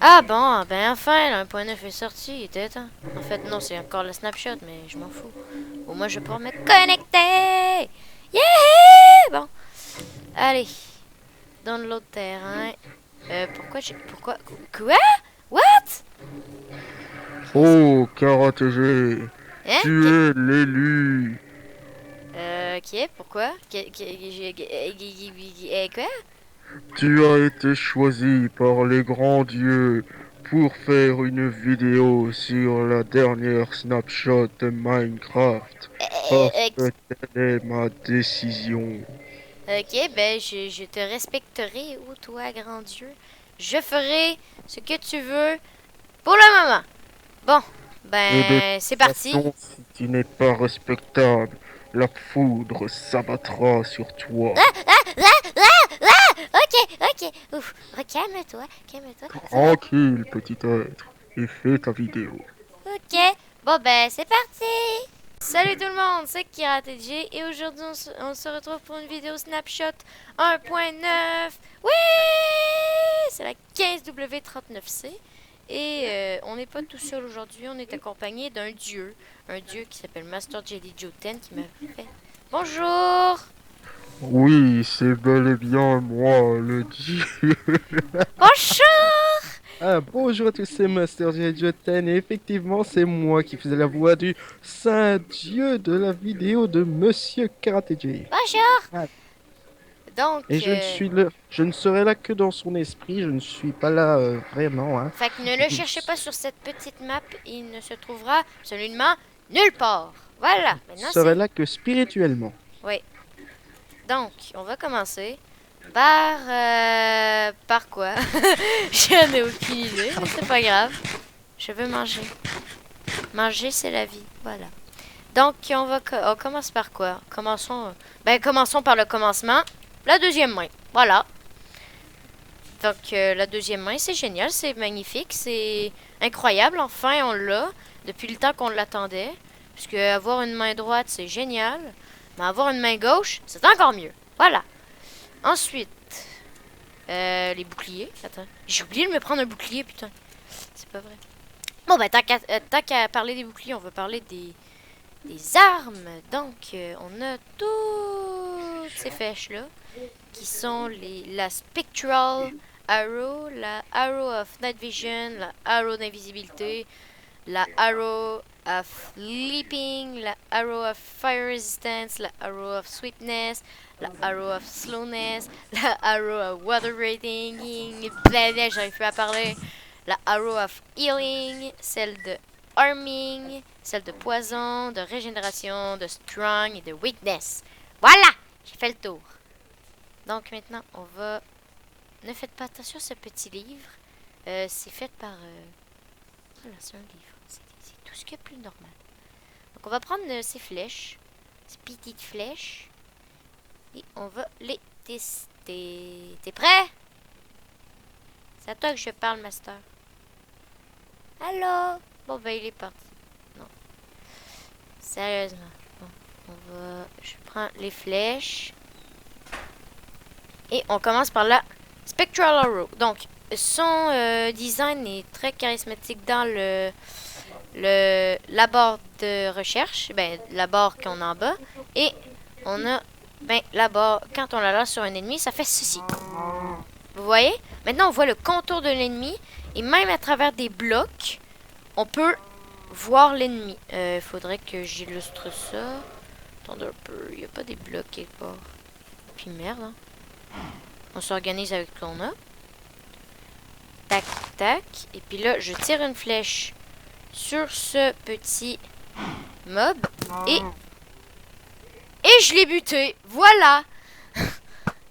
Ah bon, ben enfin, le 1.9 est sorti, il était temps. En fait, non, c'est encore le snapshot, mais je m'en fous. Au moins, je vais pouvoir me connecter. Yeah! Bon, allez, download terrain. Pourquoi j'ai... Pourquoi... Quoi? What? Qu'est-ce que... Oh, Karatege, Hein? tu es l'élu. Ok, pourquoi? Quoi? Tu as été choisi par les grands dieux pour faire une vidéo sur la dernière snapshot de Minecraft. Parce Euh, que telle est ma décision. Ok, ben je te respecterai, ô toi, grand Dieu. Je ferai ce que tu veux pour le moment. Bon, Et de ben c'est toute parti. façon, si tu n'es pas respectable, la foudre s'abattra sur toi. Ok, ok. Ouf, calme-toi, calme-toi. Tranquille, petit être, et fais ta vidéo. Ok, bon ben c'est parti. Salut tout le monde, c'est KiraTG et aujourd'hui on se retrouve pour une vidéo Snapshot 1.9. Oui, c'est la 15W39C. Et on n'est pas tout seul aujourd'hui, on est accompagné un dieu qui s'appelle Master Jelly Joe 10 qui m'a fait. Bonjour! Oui, c'est bel et bien moi, le dieu. Bonjour! Ah, bonjour à tous, c'est Master J. Joten et effectivement, c'est moi qui faisais la voix du saint dieu de la vidéo de Monsieur Karate J. Bonjour! Ah. Et Donc, je ne serai là que dans son esprit, je ne suis pas là vraiment, hein. fait que ne le cherchez pas sur cette petite map, il ne se trouvera absolument nulle part. Voilà, Je maintenant serai c'est... là que spirituellement. Oui, donc on va commencer par... par quoi? J'en ai aucune idée, mais c'est pas grave. Je veux manger. Manger, c'est la vie, voilà. Donc, on commence par quoi? Commençons par le commencement. La deuxième main. Voilà. Donc, la deuxième main, c'est génial, c'est magnifique, c'est incroyable. Enfin, on l'a depuis le temps qu'on l'attendait. Puisque avoir une main droite, c'est génial. Mais avoir une main gauche, c'est encore mieux. Voilà. Ensuite, les boucliers. Attends, j'ai oublié de me prendre un bouclier, putain. C'est pas vrai. Bon, ben, tant qu'à parler des boucliers, on va parler des armes. Donc, on a toutes ces flèches-là qui sont la Spectral Arrow, la Arrow of Night Vision, la Arrow d'invisibilité, la Arrow of Leaping, la Arrow of Fire Resistance, la Arrow of Sweetness, la Arrow of Slowness, la Arrow of Water Rating, j'arrive plus à parler, la Arrow of Healing, celle de Arming, celle de Poison, de Régénération, de Strong et de Weakness. Voilà, j'ai fait le tour. Donc maintenant, on va... Ne faites pas attention à ce petit livre. C'est fait par... Voilà, c'est un livre. C'est tout ce qu'il y a de plus normal. Donc on va prendre ces flèches, ces petites flèches, et on va les tester. T'es prêt? C'est à toi que je parle, Master. Allô? Bon, ben il est parti. Non. Sérieusement. Bon, je prends les flèches. Et on commence par la Spectral Arrow. Donc, son design est très charismatique dans la barre de recherche. Ben, la barre qu'on a en bas. Et on a, ben, la barre, quand on la lance sur un ennemi, ça fait ceci. Vous voyez? Maintenant, on voit le contour de l'ennemi. Et même à travers des blocs, on peut voir l'ennemi. Il faudrait que j'illustre ça. Attendez un peu, il n'y a pas des blocs quelque part. Puis merde, hein. On s'organise avec ce qu'on a. Tac, tac. Et puis là, je tire une flèche sur ce petit mob. Et... Et je l'ai buté. Voilà.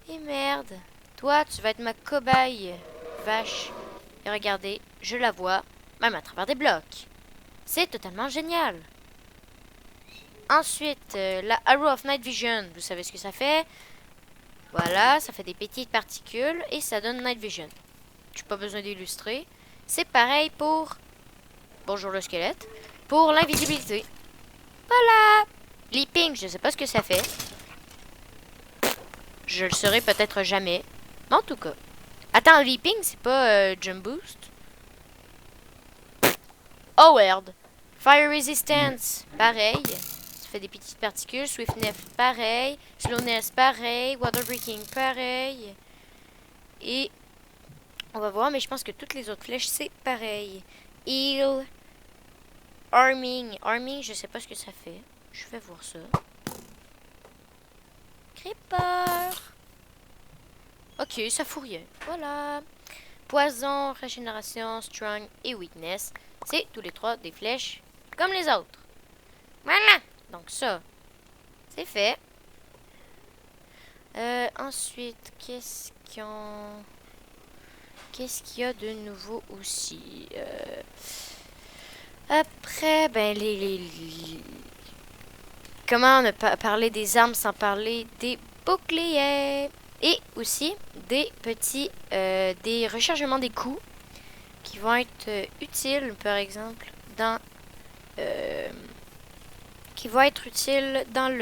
Et merde. Toi, tu vas être ma cobaye. Vache. Et regardez, je la vois. Même à travers des blocs. C'est totalement génial. Ensuite, la Arrow of Night Vision. Vous savez ce que ça fait? Voilà, ça fait des petites particules et ça donne Night Vision. J'ai pas besoin d'illustrer. C'est pareil pour... Bonjour le squelette. Pour l'invisibilité. Voilà. Leaping, je sais pas ce que ça fait. Je le saurai peut-être jamais. Mais en tout cas. Attends, Leaping, c'est pas Jump Boost? Powered. Fire Resistance, pareil. Ça fait des petites particules. Swiftness, pareil. Slowness, pareil. Water Breaking, pareil. Et on va voir, mais je pense que toutes les autres flèches, c'est pareil. Heal. Arming. Arming, je sais pas ce que ça fait. Je vais voir ça. Creeper. Ok, ça fout rien. Voilà. Poison, régénération, strong et weakness. C'est tous les trois des flèches comme les autres. Voilà. Donc ça, c'est fait. Ensuite, qu'est-ce qu'il y a de nouveau aussi? Après, ben comment ne pas parler des armes sans parler des boucliers? Et aussi des petits des rechargements des coups qui vont être utiles, par exemple, dans le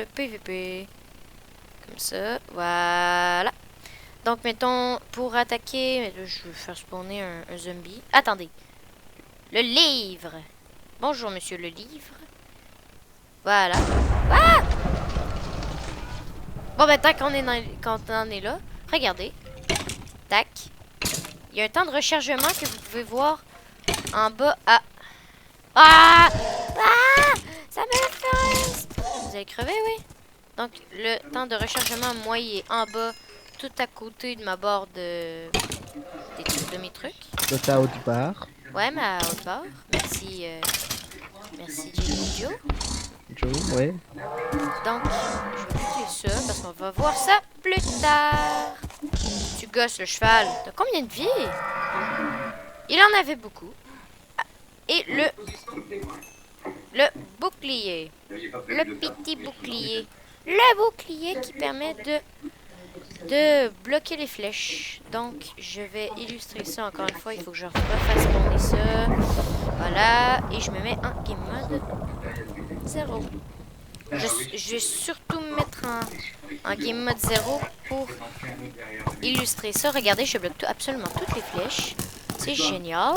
PVP. Comme ça, voilà. Donc, mettons, pour attaquer, je vais faire spawner un zombie. Attendez. Le livre. Bonjour, monsieur le livre. Voilà. Ah! Bon, ben, tant quand on est là, regardez. Tac. Il y a un temps de rechargement que vous pouvez voir en bas à... Ah! Ah! Ça me fait... Vous avez crevé, oui? Donc, le temps de rechargement, moi, il est en bas, tout à côté de ma barre de mes trucs. De ta haute barre. Ouais, ma haute barre. Merci, merci Joe. Joe, ouais. Donc, je vais cliquer ça parce qu'on va voir ça plus tard. Tu gosses le cheval. T'as combien de vie? Il en avait beaucoup. Et le bouclier. Le petit bouclier. Le bouclier qui permet de bloquer les flèches. Donc, je vais illustrer ça encore une fois. Il faut que je refasse spawner ça. Voilà. Et je me mets en game mode 0. Je vais surtout me mettre en game mode 0 pour illustrer ça. Regardez, je bloque absolument toutes les flèches. C'est génial.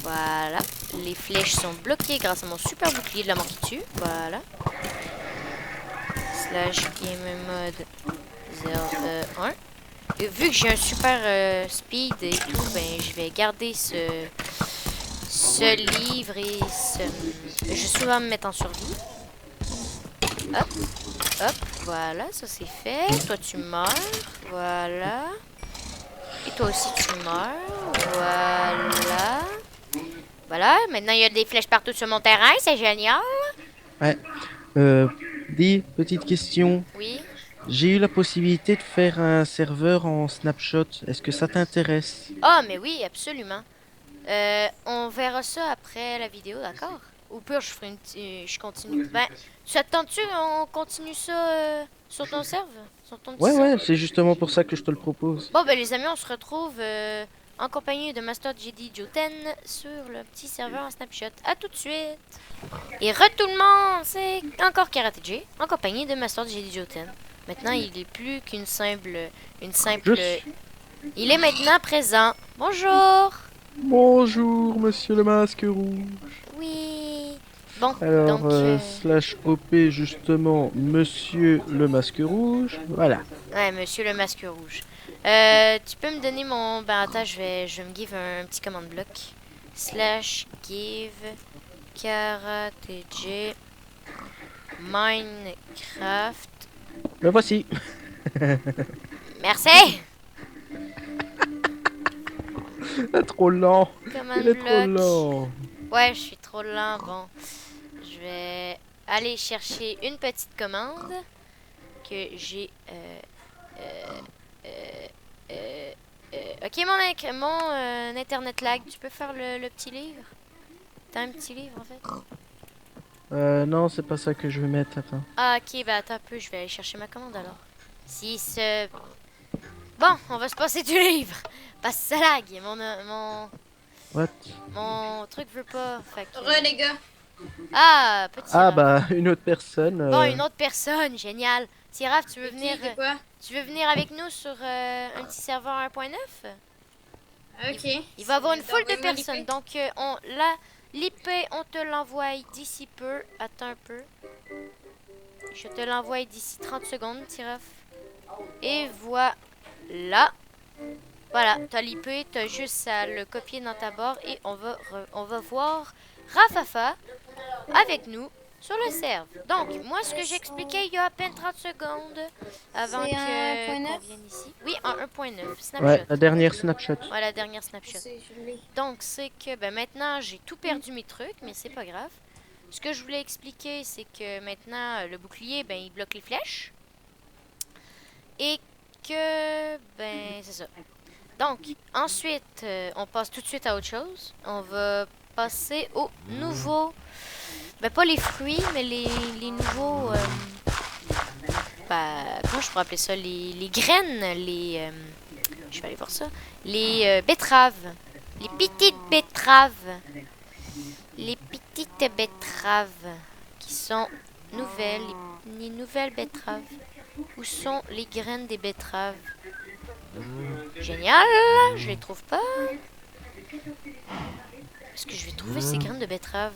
Voilà. Les flèches sont bloquées grâce à mon super bouclier de la mort qui tue. Voilà. Slash game mode 1. Et vu que j'ai un super speed et tout, ben je vais garder ce livre et je vais souvent me mettre en survie. Hop, hop, voilà, ça c'est fait. Toi tu meurs, voilà. Et toi aussi tu meurs, voilà. Voilà, maintenant il y a des flèches partout sur mon terrain, c'est génial. Ouais. Dis, petite question. Oui. J'ai eu la possibilité de faire un serveur en snapshot. Est-ce que ça t'intéresse? Ah, mais oui, absolument. On verra ça après la vidéo, d'accord? Ou pire, je continue. Ben, ça te tente-tu, on continue ça sur ton serve? Sur ton petit Ouais, serve? ouais, c'est justement pour ça que je te le propose. Bon, ben les amis, on se retrouve en compagnie de Master JD Joten sur le petit serveur en snapshot. À tout de suite! Et tout le monde, c'est encore Karate J en compagnie de Master JD Joten. Maintenant, il est plus qu'une simple... Il est maintenant présent. Bonjour! Bonjour, monsieur le masque rouge. Oui. Bon, Alors, donc... slash OP, justement, monsieur le masque rouge. Voilà. Ouais, monsieur le masque rouge. Tu peux me donner mon... Ben attends, je vais me give un petit commande bloc. Slash give KarateJ Minecraft. Le voici. Merci! Il est trop lent. Commande Il est trop bloc. lent. Ouais, je suis trop lent. Bon, je vais aller chercher une petite commande que j'ai... ok, mon internet lag, tu peux faire le petit livre? T'as un petit livre en fait? Non, c'est pas ça que je vais mettre. Attends. Ah, ok, bah attends un peu, je vais aller chercher ma commande alors. Si ce... Bon, on va se passer du livre. Parce que ça lag, What? mon truc veut pas. Fait que... Les gars. Ah, petit Ah, Raph. bah, une autre personne. Bon, une autre personne, génial. Petit Raph, tu veux venir C'est quoi? avec nous sur un petit serveur 1.9? Ok. Il va y avoir une foule de Envoie-moi personnes. l'IP. Donc, l'IP, on te l'envoie d'ici peu. Attends un peu. Je te l'envoie d'ici 30 secondes, Tiraf. Et voilà. Voilà, t'as l'IP, t'as juste à le copier dans ta barre et on va voir Rafafa avec nous sur le serve. Donc, moi, ce que j'expliquais il y a à peine 30 secondes avant C'est un qu'on 1.9? vienne ici. Oui, en 1.9, Snapshot. Ouais, la dernière snapshot. Ouais, la dernière snapshot. Je l'ai. Donc, c'est que ben, maintenant, j'ai tout perdu mes trucs, mais c'est pas grave. Ce que je voulais expliquer, c'est que maintenant, le bouclier, ben, il bloque les flèches. Et que, ben, c'est ça. Donc, ensuite, on passe tout de suite à autre chose. On va passer aux nouveaux... Ben, pas les fruits, mais les nouveaux... ben, comment je pourrais appeler ça? Les graines, je vais aller voir ça. Les betteraves. Les petites betteraves. Les petites betteraves qui sont nouvelles. Les nouvelles betteraves. Où sont les graines des betteraves? Génial! Je les trouve pas. Est-ce que je vais trouver ces graines de betterave?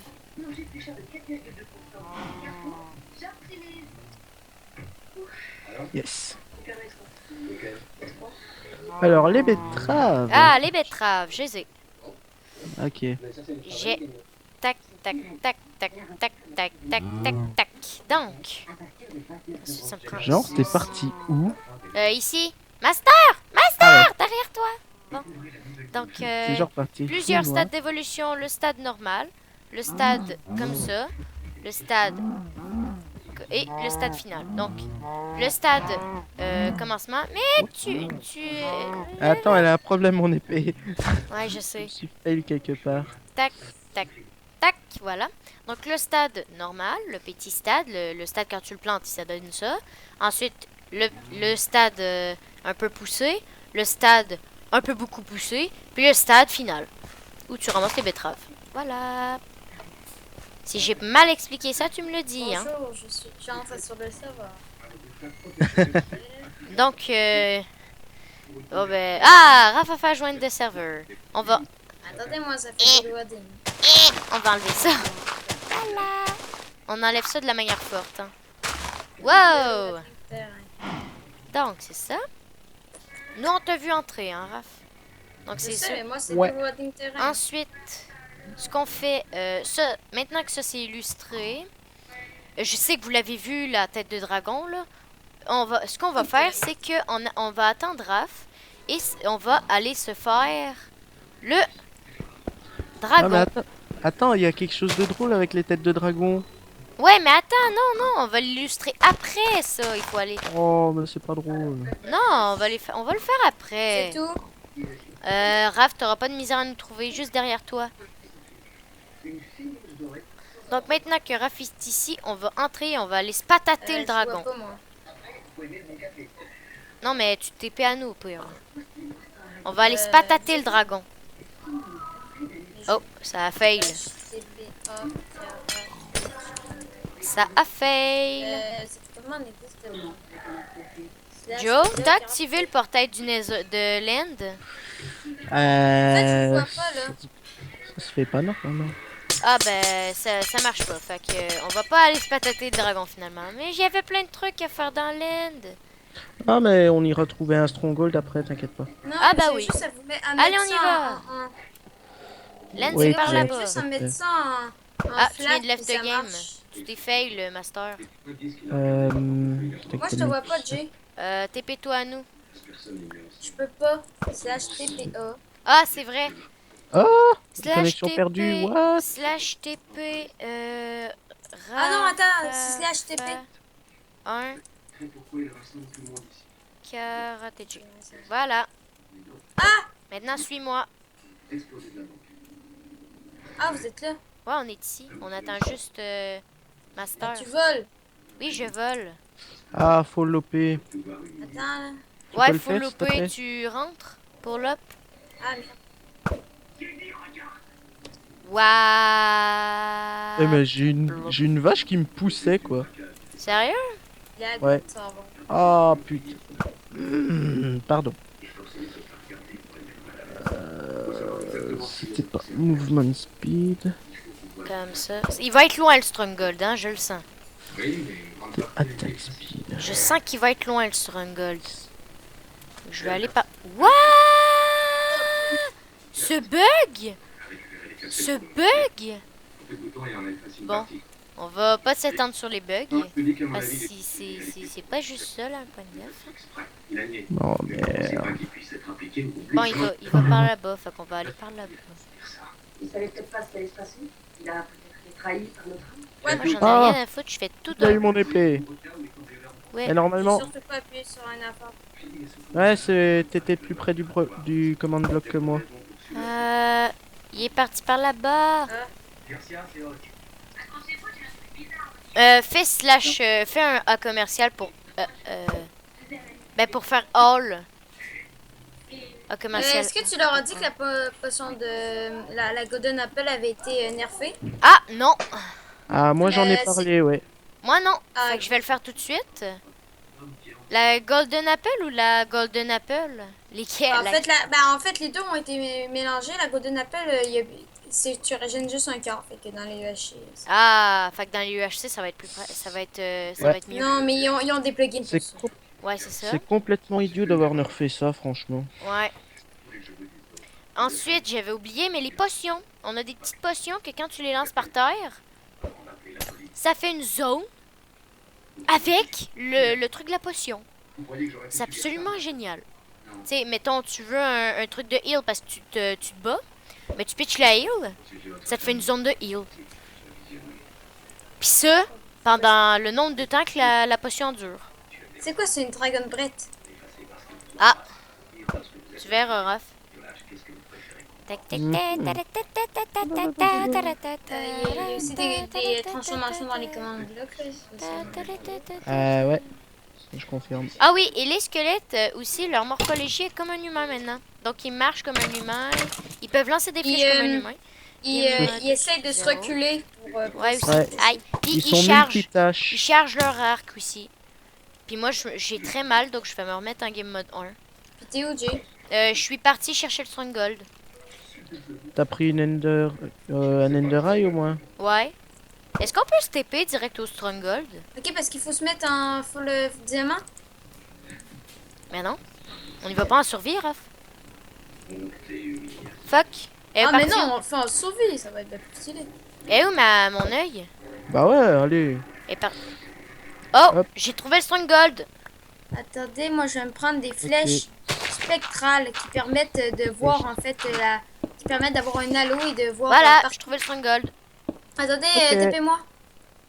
Yes. Alors, les betteraves. Ah, les betteraves, je les ai. Ok. J'ai... Tac, tac, tac, tac, tac, tac, tac, tac, tac. Donc... Ça me prend... Genre, t'es parti où? Ici. Master! Master! Ah ouais. Derrière toi! Bon. Donc, C'est genre parti. plusieurs tout loin. stades d'évolution. Le stade normal, le stade comme ça, le stade et le stade final. Donc, le stade commencement. Mais Attends, elle a un problème, mon épée. Ouais, je Je sais. me suis fail quelque part. Tac, tac, tac, voilà. Donc, le stade normal, le petit stade, le stade quand tu le plantes, ça donne ça. Ensuite, le stade un peu poussé, le stade un peu beaucoup poussé, puis le stade final, où tu ramasses les betteraves. Voilà. Si j'ai mal expliqué ça, tu me le dis. Hein. Bonjour, je suis entrée sur le serveur. Donc, oh ben... Ah, Rafafa joindre de serveur. On va Attendez-moi, ça fait du loading. enlever ça. Voilà. On enlève ça de la manière forte. Hein. Wow. Donc, c'est ça. Nous, on t'a vu entrer, hein, Raph. Donc, c'est ça. Mais moi, c'est Ouais. du loading terrain. Ensuite, ce qu'on fait, maintenant que ça c'est illustré, je sais que vous l'avez vu, la tête de dragon, là. Ce qu'on va faire, c'est que on va attendre Raph et on va aller se faire le Ah, dragon. mais attends, il y a quelque chose de drôle avec les têtes de dragon. Ouais, mais attends, non, on va l'illustrer après ça, il faut aller. Oh, mais c'est pas drôle. Non, on va le faire après. C'est tout. Raph, t'auras pas de misère à nous trouver, juste derrière toi. Donc maintenant que Raph est ici, on va entrer et on va aller se patater le dragon. Je vois pas, moi. Non mais tu t'épais à nous, pire. On va aller se patater le dragon. Oh, ça a fail. Ça a fail. C'est comment on existe là? Joe, t'as activé le portail de l'End? En fait, je vois pas là. Ça se fait pas normalement. Ah ben, ça marche pas. Fait que on va pas aller se patater le dragon finalement. Mais j'y avait plein de trucs à faire dans l'End. Ah, mais on ira trouver un stronghold après, t'inquiète pas. Non, Ah, mais bah j'ai oui. juste à vous mettre- à Allez, mettre on y ça va. L'End, Oui, c'est par tu J'ai là-bas. juste à mettre ça en Ah, tu flat, viens de left puis ça the game. marche. Tu t'es fail, le master. Moi, je te vois pas, Jay. TP-toi à nous. Je peux pas. Slash TPA. Ah, c'est vrai. Oh, Slash connexion TP, perdue, what? slash TP, Ah non, attends, Rafa- c'est slash TP. 1 Karaté. Voilà. Ah! Maintenant, suis-moi. Ah, vous êtes là. Ouais, on est ici. On attend juste Master. Tu voles. Oui, je vole. Ah, faut l'OP. Attends là. Tu Ouais, peux le faut faire, s'il te louper. plaît Tu rentres pour l'op. Ah, mais. Waouh. Eh, mais j'ai une vache qui me poussait, quoi. Sérieux? Lag, Ouais. ça va. Ah, putain. Pardon. C'était pas movement speed. Comme ça. Il va être loin le Stronghold, hein, je le sens. Attack speed. Je sens qu'il va être loin le Stronghold. Je vais aller par... What? Ce bug? Ce bug? Bon, on va pas s'étendre sur les bugs. Parce que c'est pas juste ça, là, le point 9. Oh merde. Bon, il va par là-bas, fait qu'on va aller par là-bas. Il savait peut-être pas ce qui allait se passer. Il a peut-être été trahi par notre âme. Ouais, moi j'en ai Ah. rien à foutre, je fais tout J'ai eu d'un... mon épée. Ouais. Et normalement, Surtout pas appuyer sur un apport. ouais, t'étais plus près du command block que moi. Il est parti par là-bas. Fais un A commercial pour... ben pour faire all. A commercial. Est-ce que tu leur as dit que la potion de la Golden Apple avait été nerfée? Ah, non. Ah, moi j'en ai si. parlé, ouais. Moi, non. Ah, Fait que je vais le faire tout de suite. La Golden Apple ou la Golden Apple? Lesquelles? En fait, les deux ont été mélangés. La Golden Apple, tu régènes juste un quart. Fait que dans les UHC. Ah, fait que dans les UHC, ça va être plus près. Ça va être mieux. Non, mais ils ont des plugins. C'est pour ça. Ouais, c'est ça. C'est complètement idiot d'avoir nerfé ça, franchement. Ouais. Ensuite, j'avais oublié, mais les potions. On a des petites potions que quand tu les lances par terre, ça fait une zone avec le truc de la potion. C'est absolument génial. Tu sais, mettons, tu veux un truc de heal parce que tu te bats, mais tu pitches la heal, ça te fait une zone de heal. Puis ça, pendant le nombre de temps que la potion dure. C'est quoi, c'est une Dragon Breath? Ah! Tu verras, Raph. Il y a aussi des transformations dans les commandes blocs. Ouais, je confirme. Ah oui, et les squelettes aussi, leur morphologie est comme un humain maintenant. Donc ils marchent comme un humain, ils peuvent lancer des flèches comme un humain. Ils essayent de se reculer pour Ouais, aussi. Ouais. Aïe. Puis Ils sont ils chargent multitâches. leur arc aussi. Puis moi j'ai très mal, donc je vais me remettre en game mode 1. Puis t'es où, Jay? Je suis parti chercher le Stronghold. T'as pris un Ender Eye au moins? Ouais. Est-ce qu'on peut se TP direct au Stronghold? Ok, parce qu'il faut se mettre en full diamant. Mais non. On y va pas en survie, Raph. Fuck. Elle est Ah, mais partie non, on le fait en survie, ça va être bien plus stylé. où? Elle est où mon œil? Bah ouais, allez. Elle est par... Oh, Hop. j'ai trouvé le Stronghold. Attendez, moi je vais me prendre des flèches spectrales qui permettent de voir en fait qui permettent d'avoir un halo et de voir. Voilà, j'ai trouvé le Stronghold. Attendez, Ok. tapez-moi.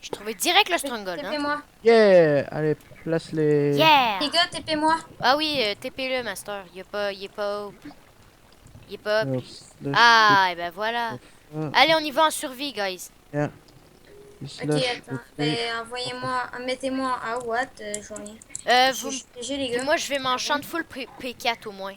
J'ai trouvé direct le Stronghold. Hein. Tapez-moi. Yeah! Allez, place les... Yeah! Les gars, tapez-moi. Ah oui, TP-le, Master. Il est pas up. Il est pas up. Slash Ah, et ben voilà. Ah. Allez, on y va en survie, guys. Ok, slash attends. EP. Envoyez-moi, mettez-moi à what? Je vois rien. J'ai les Puis gars. moi, je vais m'enchant full P4 au moins.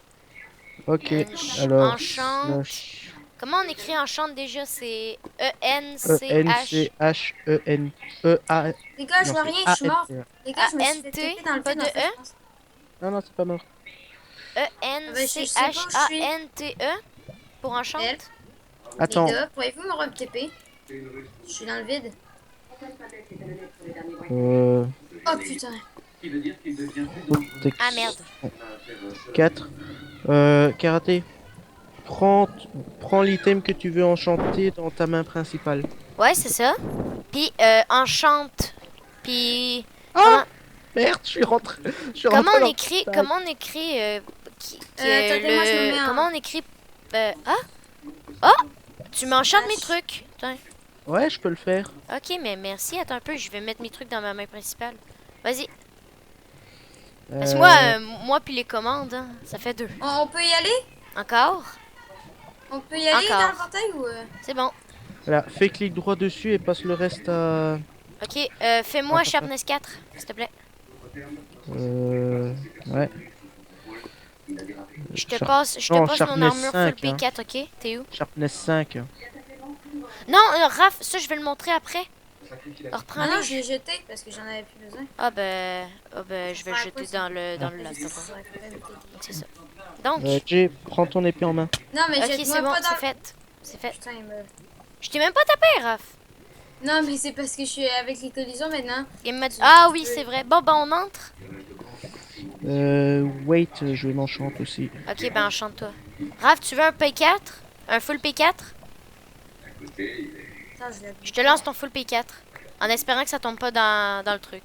Ok, alors... Enchant. slash Comment on écrit enchant déjà? C'est E-N-C-H. E-N-C-H-E-N-E-A... Les gars, je vois rien, je suis mort. Les gars, je me suis fait A-N-T, taper dans le pas vide, de en fait, E? je pense. Non, c'est pas mort. E-N-C-H-A-N-T-E pour enchant. Elle. Attends, Les gars, pourriez-vous me re-taper? Je suis dans le vide. euh... Oh putain. Ah merde. 4. Karaté. Prends l'item que tu veux enchanter dans ta main principale. Ouais, c'est ça. Puis enchante. Puis Ah Merde, je suis rentré. comment on dans- écrit comment on écrit Attendez, moi, je me mets en- comment on écrit tu m'enchantes mes trucs. Putain. Ouais, je peux le faire. OK, mais merci. Attends un peu, je vais mettre mes trucs dans ma main principale. Vas-y. Parce que moi puis les commandes, hein, ça fait 2. On peut y aller? Encore? On peut y aller Encore. dans le portail ou... C'est bon. Voilà, fais clic droit dessus et passe le reste à... OK, fais-moi Sharpness 4, s'il te plaît. Ouais. Je te passe Non, mon Sharpness armure 5, full P4, OK? T'es où? Sharpness 5. Non, Raph, ça je vais le montrer après. Ah Reprends-le. non, je l'ai jeté parce que j'en avais plus besoin. Ah ben, je vais le jeter dans le lac. Ouais, C'est ça. Donc, Jay, prends ton épée en main. Non, mais ok, jette-moi c'est bon, pas dans... c'est fait. C'est fait. Putain, il me... Je t'ai même pas tapé, Raph. Non, mais c'est parce que je suis avec les collisions maintenant. Game mode... Ah oui, c'est vrai. Bon, ben, on entre. Wait, je m'enchante aussi. Ok, ben, enchante-toi. Raph, tu veux un P4? Un full P4? Attends, je l'ai... Je te lance ton full P4. En espérant que ça tombe pas dans le truc.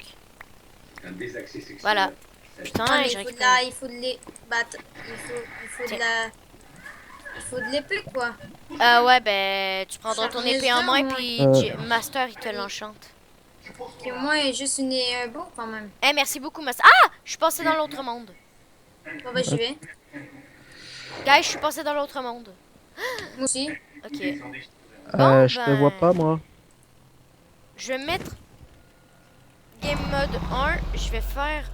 Voilà. Putain, Ah, mais je il faut de récupère. la... Il faut de les... Batte. Il faut de la... Il faut de l'épée, quoi. Ouais, ben, tu prendras ton épée en main, puis Master, il te l'enchante. Puis moi, juste une beau quand même. Eh, merci beaucoup, Master. Ah! Je suis passé dans l'autre monde. Bon, bah, j'y vais. Guys, je suis passé dans l'autre monde. Moi aussi. Ok. Bon, Je te vois pas, moi. Je vais mettre Game Mode 1. Je vais faire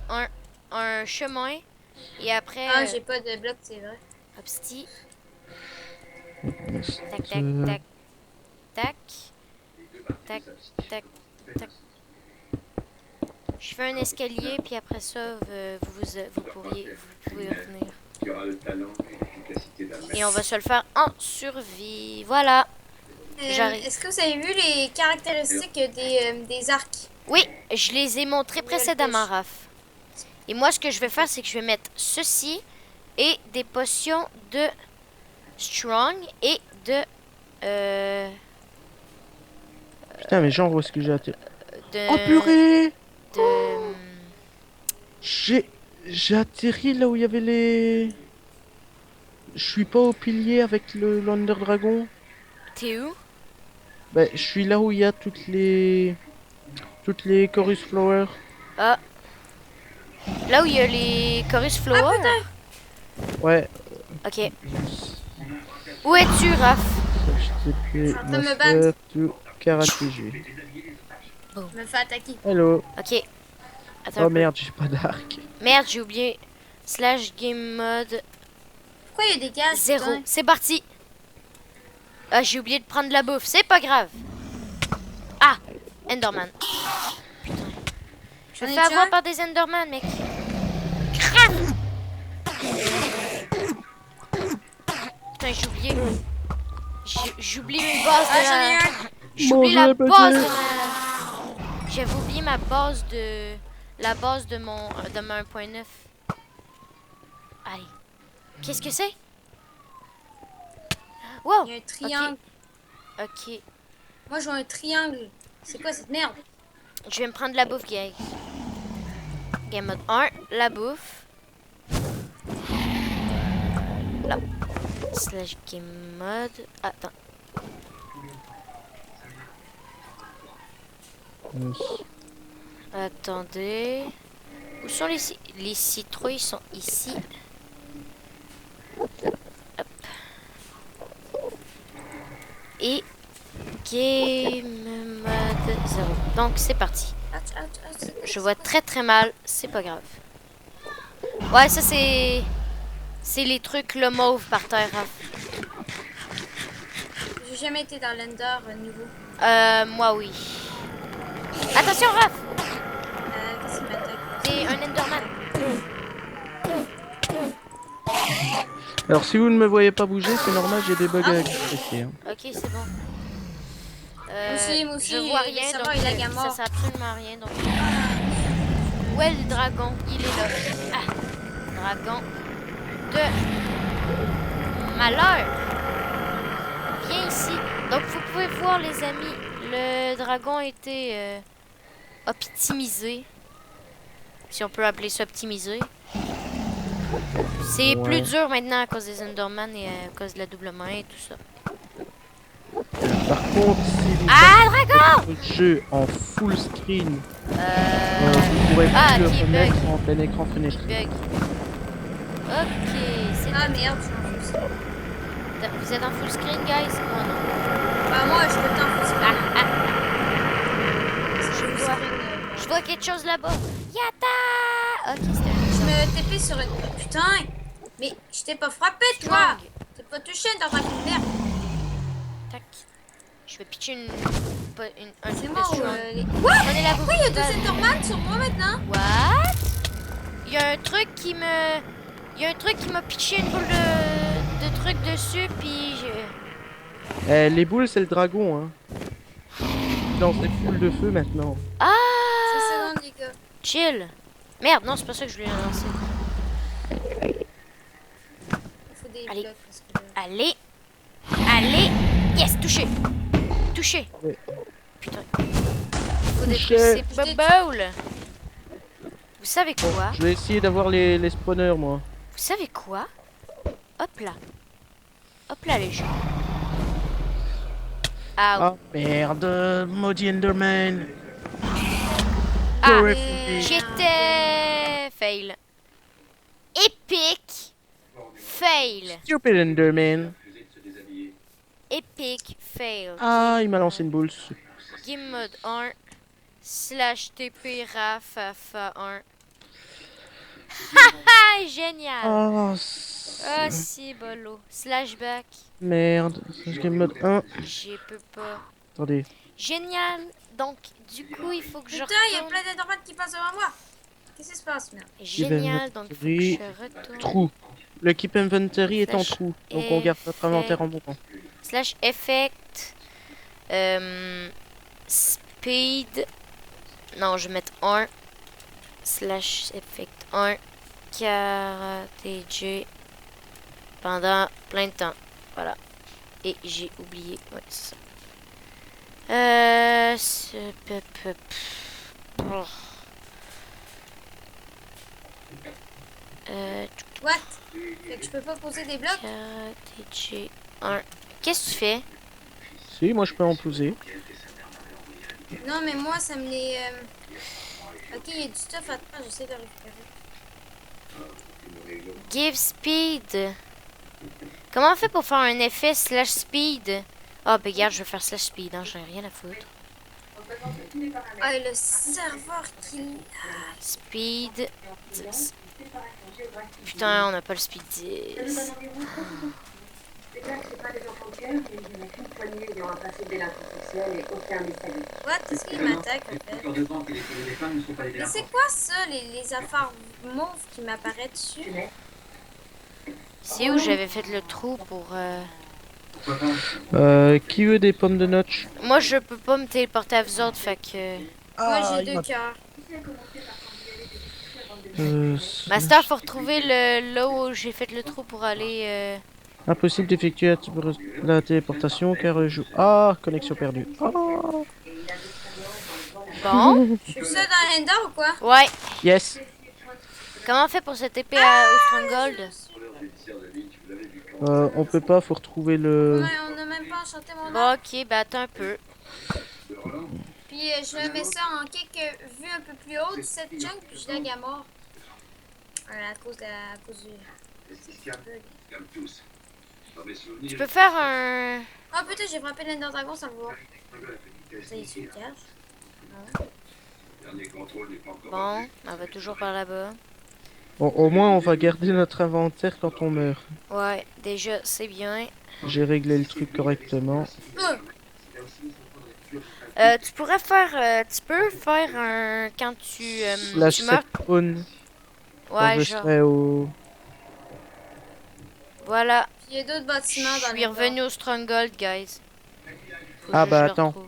un chemin. Et après... Ah, j'ai pas de bloc, c'est vrai. Hopsti. Tac, tac, tac. Tac. Tac, tac, tac. Je fais un escalier, puis après ça, vous pouvez revenir. Et on va se le faire en survie. Voilà. J'arrive. Est-ce que vous avez vu les caractéristiques des arcs? Oui, je les ai montrés précédemment, Raph. Et moi, ce que je vais faire, c'est que je vais mettre ceci et des potions de strong et de... Putain, mais genre, où est-ce que j'ai atterri? de... Oh purée! de... J'ai atterri là où il y avait les... Je suis pas au pilier avec l'Under Dragon. T'es où? Bah, je suis là où il y a toutes les Chorus Flowers. Ah. Là où il y a les Chorus Flowers? Ouais. Ok. Où es-tu, Raph? Je en train de me battre. Karaté G. Je me fais attaquer. Hello. Ok. Attends. Oh merde, j'ai pas d'arc. Merde, j'ai oublié. Slash game mode Pourquoi il y a des cases? 0. putain? C'est parti. Ah, j'ai oublié de prendre de la bouffe. C'est pas grave. Ah, Enderman. Putain. Je me J'en fais ai avoir déjà? par des Enderman, mec. Crap. Putain, j'ai oublié. J'oublie une base Ah, de j'en ai la... un. J'oublie Mangez la la base de baguette. ma... J'avais oublié ma base de... La base de mon 1.9. Allez. Qu'est-ce que c'est? Wow. Il y a un triangle. Ok. Moi, je vois un triangle. C'est quoi cette merde? Je vais me prendre la bouffe, guys. Game mode 1, la bouffe. Là. Slash game mode... Attends. Attendez. Où sont les citrouilles sont ici. Hop. Et game mode 0. Donc c'est parti. Je vois très très mal, c'est pas grave. Ouais, ça c'est les trucs le mauve par terre. Raph. J'ai jamais été dans l'Ender niveau. Moi oui. Attention Raph, Qu'est-ce qu'il m'attaque? t'es un Enderman. Alors si vous ne me voyez pas bouger, c'est normal, j'ai des bugs avec le PC. Hein. Ok, c'est bon. Moi aussi, je vois le rien, serveur, donc il lag à ça mort. sert absolument à rien. Donc... Où est le dragon? Il est là. Ah, dragon de malheur. Viens ici. Donc vous pouvez voir les amis, le dragon a été optimisé. Si on peut appeler ça optimisé. C'est plus dur maintenant à cause des Enderman et à cause de la double main et tout ça. Par contre, si vous Ah, faites le jeu en full screen, vous pourrez plus Ah, le qui remettre bug. en plein écran fenêtre. Bug. Ok, c'est Ah merde, je m'en fous. Vous êtes en full screen, guys? Moi non. Bah, moi, je peux t'en fous. Je vois quelque chose là-bas. Yata! Ok, c'était un Je me TP sur une. Putain! Mais je t'ai pas frappé, toi! strong. T'es pas touché dans ta merde! Tac. Je vais pitcher un C'est truc de mort, strong. What? Prenez la bouffe. Pourquoi il y a deux Enderman sur moi maintenant? What? Il y a un truc qui me Il y a un truc qui m'a pitché une boule de truc dessus, puis Les boules, c'est le dragon, hein. Il lance des boules de feu maintenant. Ah! 6 secondes, les gars. Chill. Merde, non, c'est pas ça que je voulais lancer. Il faut des Allez. blocs. Parce que là... Allez. Allez. Yes, touché. Touché. Ouais. Putain. Faut Touché. détruire ces bubbles. Vous savez quoi? Je vais essayer d'avoir les spawners, moi. Vous savez quoi? Hop là. Hop là, les gens. Ah, Ah merde, maudit Enderman. ah. Horrible. J'étais... Fail. Epic. Fail. Stupid Enderman. Epic fail. Ah, il m'a lancé une boule. Game mode 1 slash TP raf 1. Haha, génial. Ah, Ah si, bolo. Slash back. merde. Game mode 1. Je peux pas. Attendez. Génial. Donc, du coup, il faut que je Putain, il y a retourne. plein d'Enderman qui passent devant moi. Qu'est-ce qui se passe, là? Génial. Donc, il faut que je retourne. Trou. Le keep inventory est en trou. Donc on garde notre inventaire en mouvement. Slash effect. Speed. Non, je vais mettre 1. Slash effect 1. Karaté J. Pendant plein de temps. Voilà. Et j'ai oublié. Ouais, c'est ça. Oh. What? Fait que je peux pas poser des blocs? Karaté J 1. Qu'est-ce que tu fais? Si, moi je peux en poser. Non, mais moi, ça me les... Ok, il y a du stuff à faire, j'essaie de le récupérer. Give speed. Comment on fait pour faire un effet slash speed? Ah, ben regarde, je vais faire slash speed, hein, j'en ai rien à foutre. Ah, et le serveur qui... Speed 10. Putain, on n'a pas le speed 10. What? Est-ce qu'il m'attaque, en fait? Mais c'est quoi ça, les affaires mauves qui m'apparaissent dessus? C'est où j'avais fait le trou pour... Qui veut des pommes de notch? Moi, je peux pas me téléporter à vous autres, fait que... Moi, j'ai 2 cœurs. Master, faut retrouver là où j'ai fait le trou pour aller... Impossible d'effectuer la téléportation car je... Ah, connexion perdue. Ah. Bon. Je suis seule dans l'Ender ou quoi? Ouais. Yes. Comment on fait pour cette épée au Stronghold? On peut pas, faut retrouver le... Ouais, on n'a même pas enchanté mon Bon, arme. ok, bah attends un peu. Puis je mets ça en quelques vues un peu plus hautes, cette chunk, puis je lag à mort. À cause du... Tu peux faire un... Oh putain, j'ai frappé l'Ender Dragon sans le voir. Ça y est, tu le caches. Bon, on va toujours par là-bas. Bon, au moins on va garder notre inventaire quand on meurt. Ouais, déjà, c'est bien. J'ai réglé le truc correctement. Tu pourrais faire... tu peux faire un... Quand tu Slash meurs... spawn. Ouais, je genre... serai au... Voilà. Puis il y a d'autres bâtiments Je dans suis les revenu au Stronghold, guys. Faut Ah juste bah que je le attends. retrouve.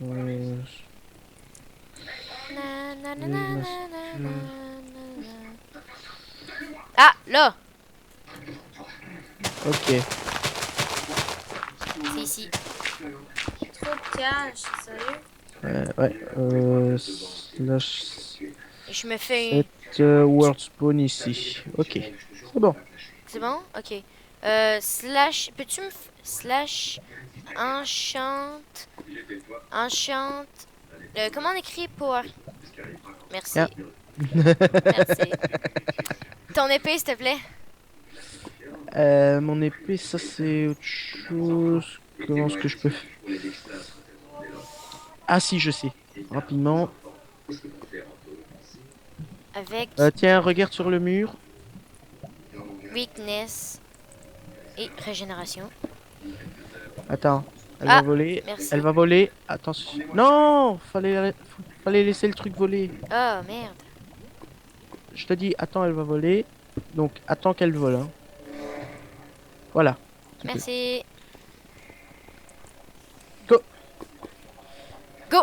Euh, Na, na, na, na, na, na, na, na. Ah, là! Ok. C'est ici. Trop de cash, sérieux? Ouais. Slash... Je me fais... World spawn ici. Ok. C'est bon. C'est bon? Ok. Slash... Peux-tu me... Slash... Enchante... Enchante... comment on écrit pour... Merci. Ah. Merci. Ton épée, s'il te plaît. Mon épée, ça c'est autre chose. Comment est-ce que je peux... Ah si, je sais. Rapidement. Avec Tiens, regarde sur le mur. weakness et régénération. Attends. Elle Ah, va voler. merci. Elle va voler. Attention. Non, fallait laisser le truc voler. Oh, merde. Je te dis, attends, elle va voler. Donc, attends qu'elle vole. Hein. Voilà. Tu peux. Merci. Go. Go.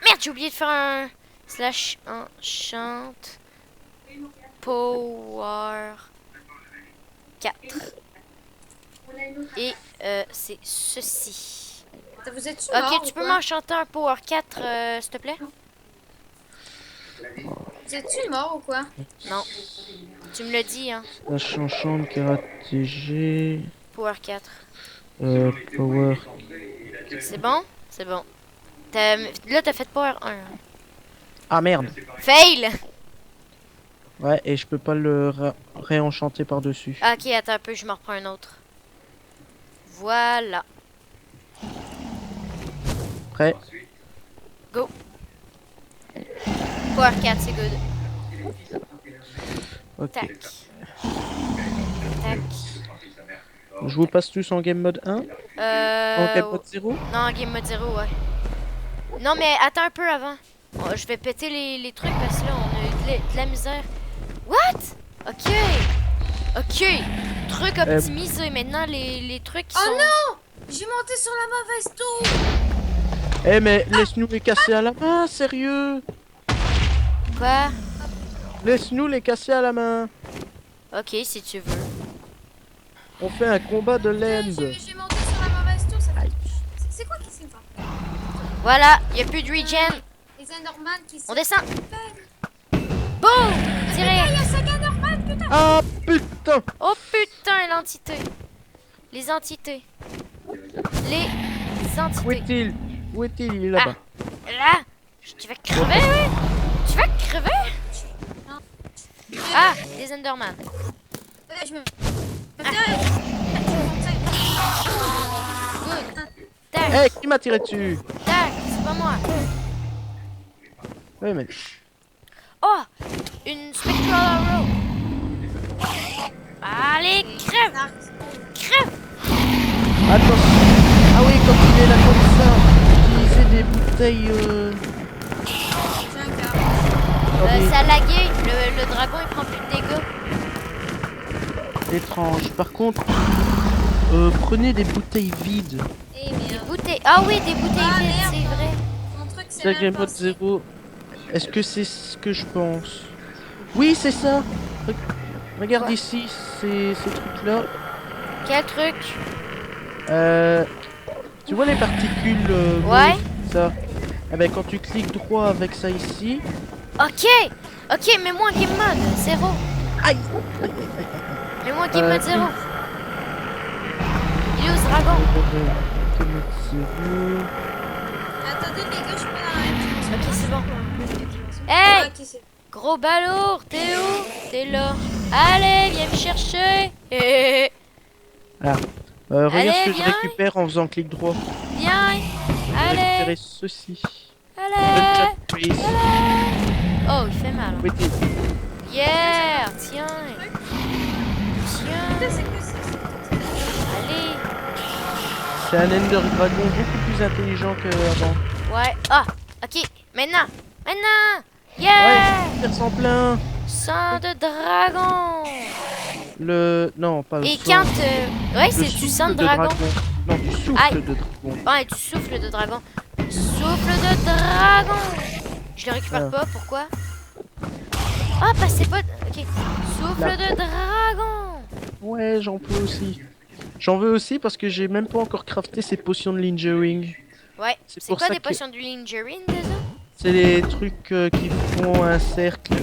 Merde, j'ai oublié de faire un slash enchant power 4. Et c'est ceci. Vous êtes sûr? Ok, tu peux m'enchanter un power 4, s'il te plaît? Vous êtes-tu mort ou quoi? Non. Tu me l'as dit, hein. Slash enchant karaté G. Power 4. Power. C'est bon? C'est bon. Là, t'as fait power 1. Ah merde. Fail! Ouais, et je peux pas le réenchanter par-dessus. Ok, attends un peu, je me reprends un autre. Voilà. Prêt? Power 4, c'est good. Ok. Tac. Tac. Je vous passe tous en game mode 1? En game mode 0? Non, game mode 0, ouais. Non, mais attends un peu avant. Oh, je vais péter les trucs parce que là, on a eu de la misère. What? Ok. Ok. Truc optimisé. Maintenant, les trucs qui sont... Oh non! J'ai monté sur la mauvaise tour! Eh mais laisse-nous les casser à la main, sérieux! Quoi? Laisse-nous les casser à la main! Ok, si tu veux. On fait un combat de land! J'ai monté sur la mauvaise tour, ça fait... C'est quoi qui s'est fait? Voilà, y a plus de regen. Les Enderman qui On se... descend. Boum! Il y Direct. a 5 Enderman, putain! Ah putain! Oh putain, l'entité. Les entités. Les Où entités. est-il? Où est-il? Il est là-bas. Là! Tu vas crever, oui! Tu vas crever? Ah! Les Enderman. Je me... Good. Tac, Eh, qui m'a tiré dessus? tac, c'est pas moi. Ouais, mais. Oh! Une Spectral Arrow. Allez, crève! Crève! Attends! Ah oui, quand il est là comme ça, utiliser des bouteilles. Attendez, Ça a lagué. Le dragon, il prend plus de dégâts. étrange. Par contre, prenez des bouteilles vides. Eh merde. Bouteilles. Ah oui, des bouteilles Ah, vides, merde. c'est vrai. Mon truc, c'est C'est même game pas... mode 0. Est-ce que c'est ce que je pense? Oui, c'est ça! Regarde Quoi? ici, ces trucs-là. Quel truc? Tu vois les particules Ouais. mauves, ça? Eh ben, quand tu cliques droit avec ça ici. Ok! Ok, mets-moi en game mode 0. Aïe! Mets-moi en game mode 0. Il est où ce dragon? Game mode 0. Attendez, les gars, je suis pas dans la même chose. Ok, c'est bon. Ah, Hey! ok, c'est... Gros balourd, t'es où? T'es là. Allez, viens me chercher. Hé, Regarde Allez, ce que je viens. récupère en faisant clic droit. viens. Je vais Allez. récupérer ceci. Allez. Dungeon Priest. Oh, il fait mal. Où est-il? Yeah. Tiens. Tiens. Putain, c'est quoi ça? Allez. C'est un Ender Dragon beaucoup plus intelligent qu'avant. Ouais. Ah. Ok. Maintenant. Maintenant. Ouais, Yeah. il s'en plein. Sang de dragon. Le. Non, pas le Et sang. quand... Ouais, Le c'est du souffle sang de de dragon. Non, du souffle Aïe. de dragon. Ouais, du souffle de dragon. Souffle de dragon. Je le récupère Ah. pas, pourquoi? Ah, bah c'est pas... Ok. Souffle Là. de dragon. Ouais, j'en peux aussi. J'en veux aussi parce que j'ai même pas encore crafté ces potions de lingering. Ouais. C'est C'est pour quoi ça des que- potions du Lingerine déjà? C'est les trucs qui font un cercle.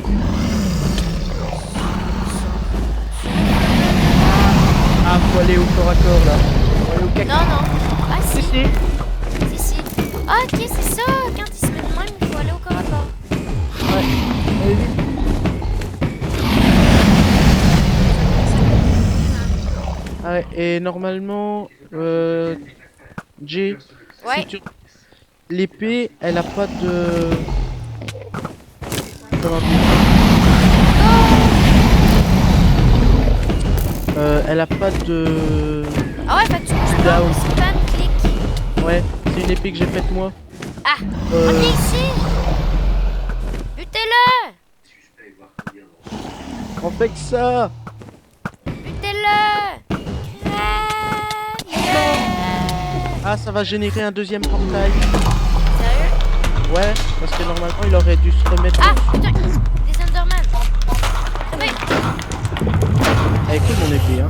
Ah, faut aller au corps à corps là. Faut aller au caca. Non, non. Ah, Si, si. si. Si, si. Ah, ok, c'est ça. Quand il se met de même, il faut aller au corps à corps. Ouais. Allez, vite. Ah ouais, et normalement, Jay, Ouais. si tu... l'épée, elle a pas de... Comment dire? Elle a pas de... Ah ouais, fait que tu bouges pas. Down. Spam, clic. Ouais, c'est une épée que j'ai faite moi. Ah, Euh, reviens ici. Butez-le. On fait que ça. Butez-le. Ah, ça va générer un deuxième portail. Sérieux? Ouais, parce que normalement, il aurait dû se remettre... Ah, putain, des Enderman. Oui, Avec mon épée, hein.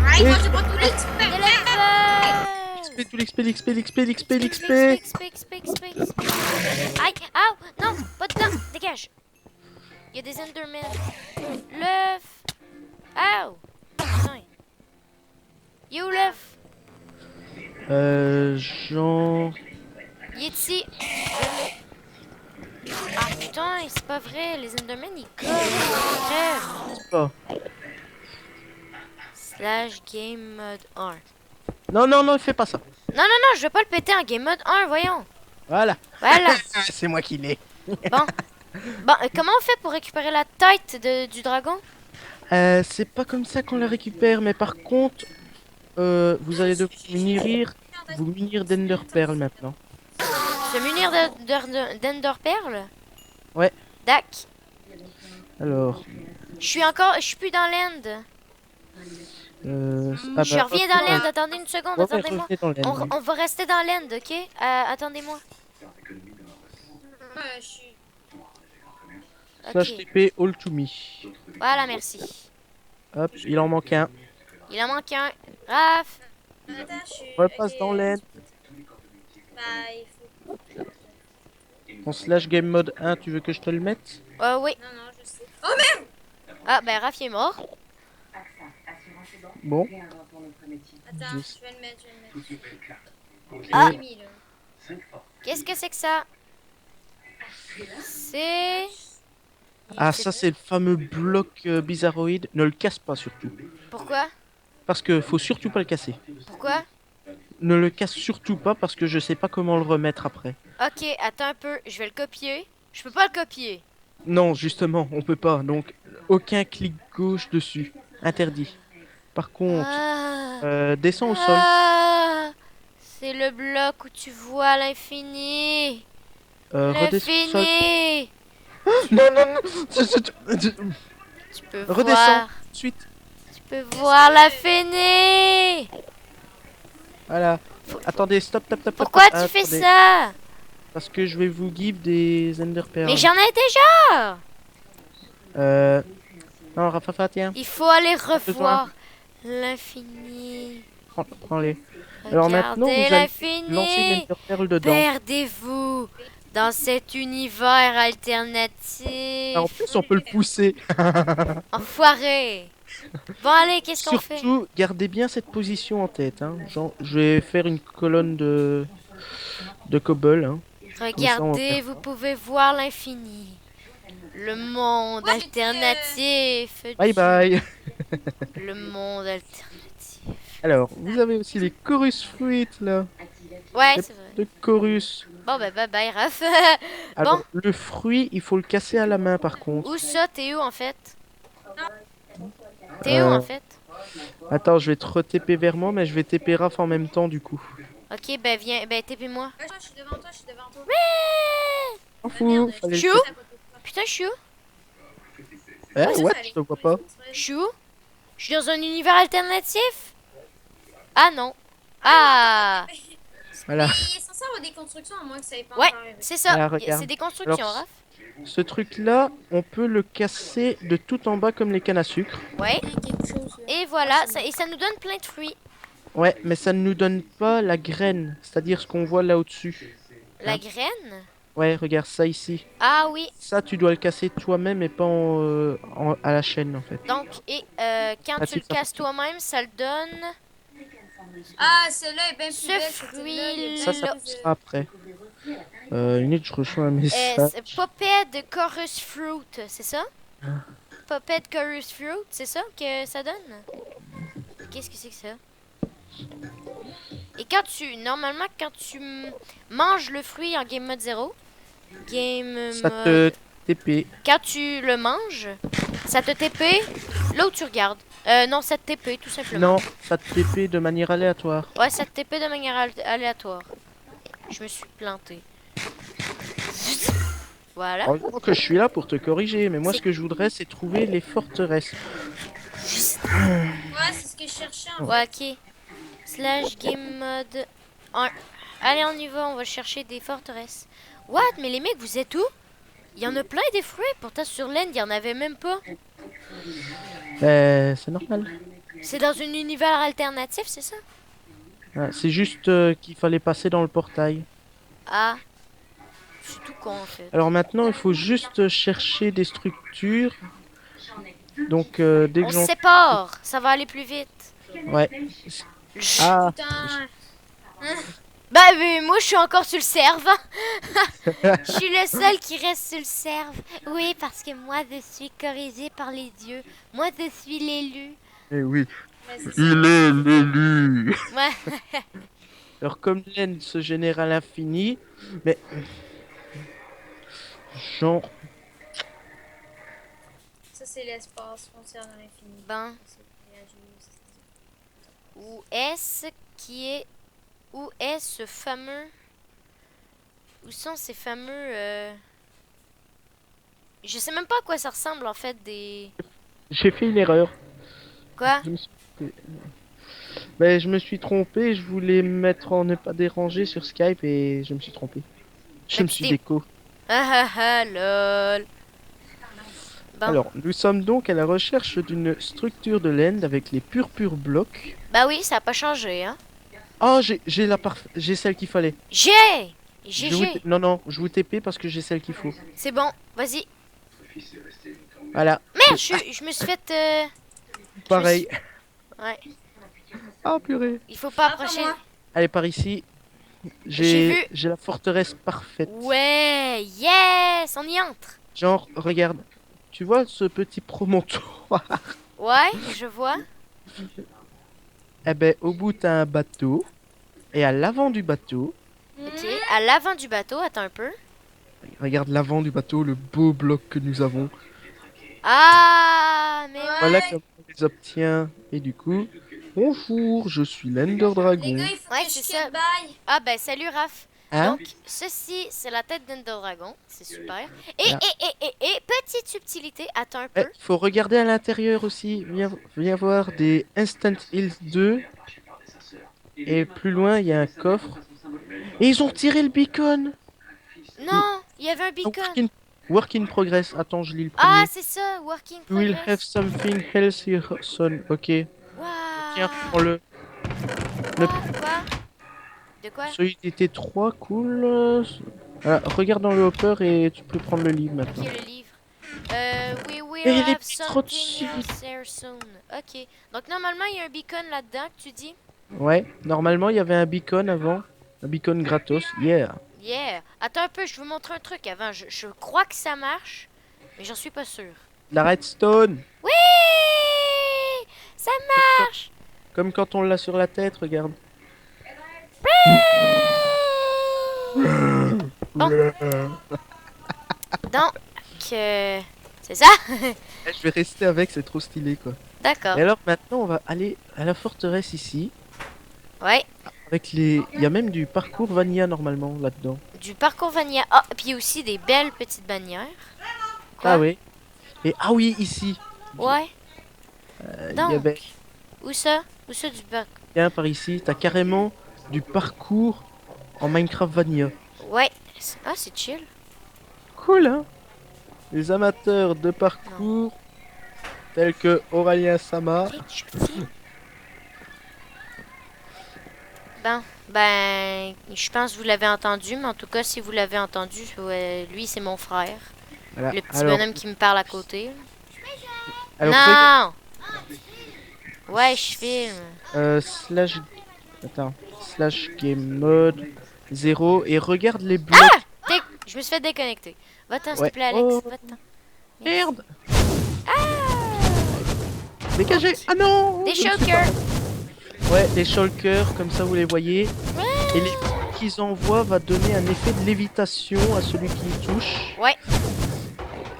Ah, Et- moi je prends tous les des level. XP, tout l'XP, l'XP, l'XP, l'XP, l'XP. XP. Aïe, ah, non, pas dedans, dégage. Il y a des Endermen. L'œuf. Ow. Putain. Il est où l'œuf? Jean... Il est ici. Ah putain, c'est pas vrai, les Endermen ils crèvent. pas. Slash game mode 1. Non, non, non, fais pas ça. Non, je vais pas le péter en game mode 1, voyons. Voilà. Voilà. C'est moi qui l'ai. Bon, comment on fait pour récupérer la tête du dragon? C'est pas comme ça qu'on la récupère, mais par contre, vous allez devoir vous munir d'Ender Pearl maintenant. Se munir d'Ender Pearl? Ouais. Dac. Alors, Je suis plus dans l'end. Je bah, reviens dans l'end, attendez une seconde, ouais, attendez-moi. revenez dans l'end. On va rester dans l'end, ok? Attendez-moi. Ouais, je suis... Slash Ok. TP all to me. Voilà, merci. Hop, il en manque un. Il en manque un. Raph. Attends, je suis... Repasse ok. dans l'end. Bah, il faut... En slash game mode 1, tu veux que je te le mette? Oui. Non, non, je sais. Ah, ben Raph il est mort. AXA, assurance et banque, Bon. rien à voir pour notre métier. Attends, Dix. je vais le mettre. Ah. J'ai mis, là. Qu'est-ce que c'est que ça? C'est... Ah, ça c'est le fameux bloc bizarroïde. Ne le casse pas surtout. Pourquoi? Parce que faut surtout pas le casser. Pourquoi? Ne le casse surtout pas parce que je sais pas comment le remettre après. Ok, attends un peu, je vais le copier. Je peux pas le copier. Non, justement, on peut pas. Donc, aucun clic gauche dessus. Interdit. Par contre, descends au sol. Ah, c'est le bloc où tu vois l'infini. Redescends au sol. L'infini. Non, non, non. Tu peux Redescends. voir. Suite. Tu peux voir l'infini. Voilà. Attendez, stop, stop, stop. Pourquoi stop. tu fais Attendez. ça? Parce que je vais vous give des Ender Pearls. Mais j'en ai déjà. Non, Rafa, tiens. Il faut aller besoin. revoir l'infini. Prends-les. Alors maintenant, vous Regardez allez l'infini. lancer l'Ender Pearl dedans. Perdez-vous dans cet univers alternatif. Ah, en plus, on peut le pousser. Enfoiré. Bon allez, qu'est-ce qu'on fait? Surtout, gardez bien cette position en tête. Hein. Genre, je vais faire une colonne de cobble. Hein. Regardez, vous pouvez voir l'infini. Le monde Ouais, mais alternatif. Bye bye. Le monde alternatif. Alors, vous avez aussi les chorus fruits là. Ouais, Les c'est vrai. de chorus. Bon, bah bye bye, Raph. Alors, le fruit, il faut le casser à la main par contre. Où ça? T'es où en fait? T'es où en fait? Attends, je vais te re-TP vers moi, mais je vais TP Raph en même temps du coup. Ok, ben viens, ben TP-moi. Ouais, je suis devant toi, je suis devant toi. M'en Ah, fous, merde, fallait le Chou? faire. Putain, je suis où? Eh, Ouais, what? ça, Je te vois pas. Je suis où? Je suis dans un univers alternatif? Ah non. Ah! Voilà. Mais il est censé avoir des constructions à moins que ça ait pas Ouais, encore arrivé. c'est ça. Ah, regarde. C'est des constructions, Alors, Raph. Ce truc-là, on peut le casser de tout en bas comme les cannes à sucre. Ouais. Il y a quelque chose. Là. Et voilà, et ça nous donne plein de fruits. Ouais, mais ça ne nous donne pas la graine, c'est-à-dire ce qu'on voit là au-dessus. La graine? Ouais, regarde ça ici. Ah oui. Ça, tu dois le casser toi-même et pas à la chaîne en fait. Donc, quand Ah, tu le c'est ça. casses toi-même, ça le donne. Ah, celui-là est bien plus Ce belle. fruit, Ça sera après. Limite, je reçois un message. C'est Poped de Chorus Fruit, c'est ça? Poped Chorus Fruit, c'est ça que ça donne? Qu'est-ce que c'est que ça? Et normalement, quand tu manges le fruit en game mode 0, Ça te TP. quand tu le manges, ça te TP là où tu regardes. Non, ça te TP tout simplement. Non, ça te TP de manière aléatoire. Ouais, ça te TP de manière aléatoire. Je me suis planté. Voilà. Heureusement que je suis là pour te corriger, mais moi C'est- ce que je voudrais c'est trouver les forteresses. Ouais, c'est ce que je cherchais en Ouais, ok. Slash game mode 1. Allez, on y va, on va chercher des forteresses. What? Mais les mecs, vous êtes où? Il y en a plein des fruits, pourtant sur l'End, il y en avait même pas. C'est normal. C'est dans un univers alternatif, c'est ça? Ouais, c'est juste qu'il fallait passer dans le portail. Ah, c'est tout con en fait. Alors maintenant, il faut juste chercher des structures. Donc dès On que se j'en... sépare, ça va aller plus vite. Ouais. Ah, Putain. Bah, mais moi je suis encore sur le serve. Je suis le seul qui reste sur le serve. Oui, parce que moi je suis corrigé par les dieux. Moi je suis l'élu. Eh oui, Ouais, c'est ça. il est l'élu. Ouais. alors comme l'end se génère à l'infini, mais... Genre... Ça, c'est l'espace foncière dans l'infini. Bon. Où est-ce qui est... Où est ce fameux... Où sont ces fameux... Je sais même pas à quoi ça ressemble en fait des... J'ai fait une erreur. Quoi? Je me suis trompé, je voulais mettre en ne pas déranger sur Skype et je me suis trompé. Je Mais me tu suis t'es- déco. Ah ah ah, lol. Bon. Alors, nous sommes donc à la recherche d'une structure de l'end avec les purs blocs. Bah oui, ça a pas changé, hein. Oh, j'ai celle qu'il fallait. J'ai! Je vous GG! Non, je vous TP parce que j'ai celle qu'il faut. C'est bon, vas-y. Voilà, Merde, je me suis fait... pareil. Ouais, Ah purée. il faut pas approcher. moi. Allez, par ici. J'ai vu. J'ai la forteresse parfaite. Ouais, yes, on y entre. Genre, regarde. Tu vois ce petit promontoire? Ouais, je vois. Eh ben, au bout, t'as un bateau. Et à l'avant du bateau, Ok, à l'avant du bateau, attends un peu. regarde l'avant du bateau, le beau bloc que nous avons. Ah, mais... Voilà comment on les obtient. Et du coup, bonjour, je suis l'Ender Les Dragon. gars, il faut Ouais, que je c'est quitte ça. bye. Ah ben, salut Raph. Hein? Donc, ceci, c'est la tête d'Ender Dragon. C'est super. Et, Voilà. petite subtilité, attends un peu. Eh, faut regarder à l'intérieur aussi. Viens voir des Instant Hills 2. Et plus loin, il y a un coffre. Et ils ont tiré le beacon. Non, il y avait un beacon. Work in progress. Attends, je lis le Ah, premier. c'est ça, Working You will have Progress. something else here, son. Ok. Waouh. Tiens, prends-le. Quoi? De quoi? Celui était 3, cool. Voilà, regarde dans le hopper et tu peux prendre le livre Ok, maintenant. le livre. We will Et les have petits something trous dessus. else here soon. Ok. Donc, normalement, il y a un beacon là-dedans que tu dis? Ouais, normalement il y avait un beacon avant. Un beacon gratos. Yeah. Yeah. Attends un peu, je vous montre un truc avant. Je crois que ça marche, mais j'en suis pas sûr. La redstone. Oui! Ça marche! Comme quand on l'a sur la tête, regarde. Bon. Donc, c'est ça? Eh, je vais rester avec, c'est trop stylé quoi. D'accord. Et alors maintenant on va aller à la forteresse ici. Ouais. Avec les... Il y a même du parcours Vanilla normalement là-dedans. Du parcours vanilla. Ah, puis il y a aussi des belles petites bannières. Quoi? Ah oui. Et ah oui, ici. Ouais. Il Donc, y avait où ça? Où ça du parcours? bien par ici. T'as carrément du parcours en Minecraft Vanilla. Ouais. Ah, c'est chill. Cool hein. Les amateurs de parcours tels que Aurélien Sama. Bon, ben, je pense que vous l'avez entendu, mais en tout cas, si vous l'avez entendu, lui, c'est mon frère. Voilà. Le petit bonhomme qui me parle à côté. alors, Non! Ouais, je filme. slash... Attends. Slash game mode 0 et regarde les blocs. Je me suis fait déconnecter. Va-t'en, s'il Ouais. te plaît, Alex. Oh. Va-t'en. Merde. Dégagez. Ah non. Des je ne sais chokers. pas. Ouais, des shulkers, comme ça vous les voyez. Et les coups qu'ils envoient va donner un effet de lévitation à celui qui y touche. Ouais.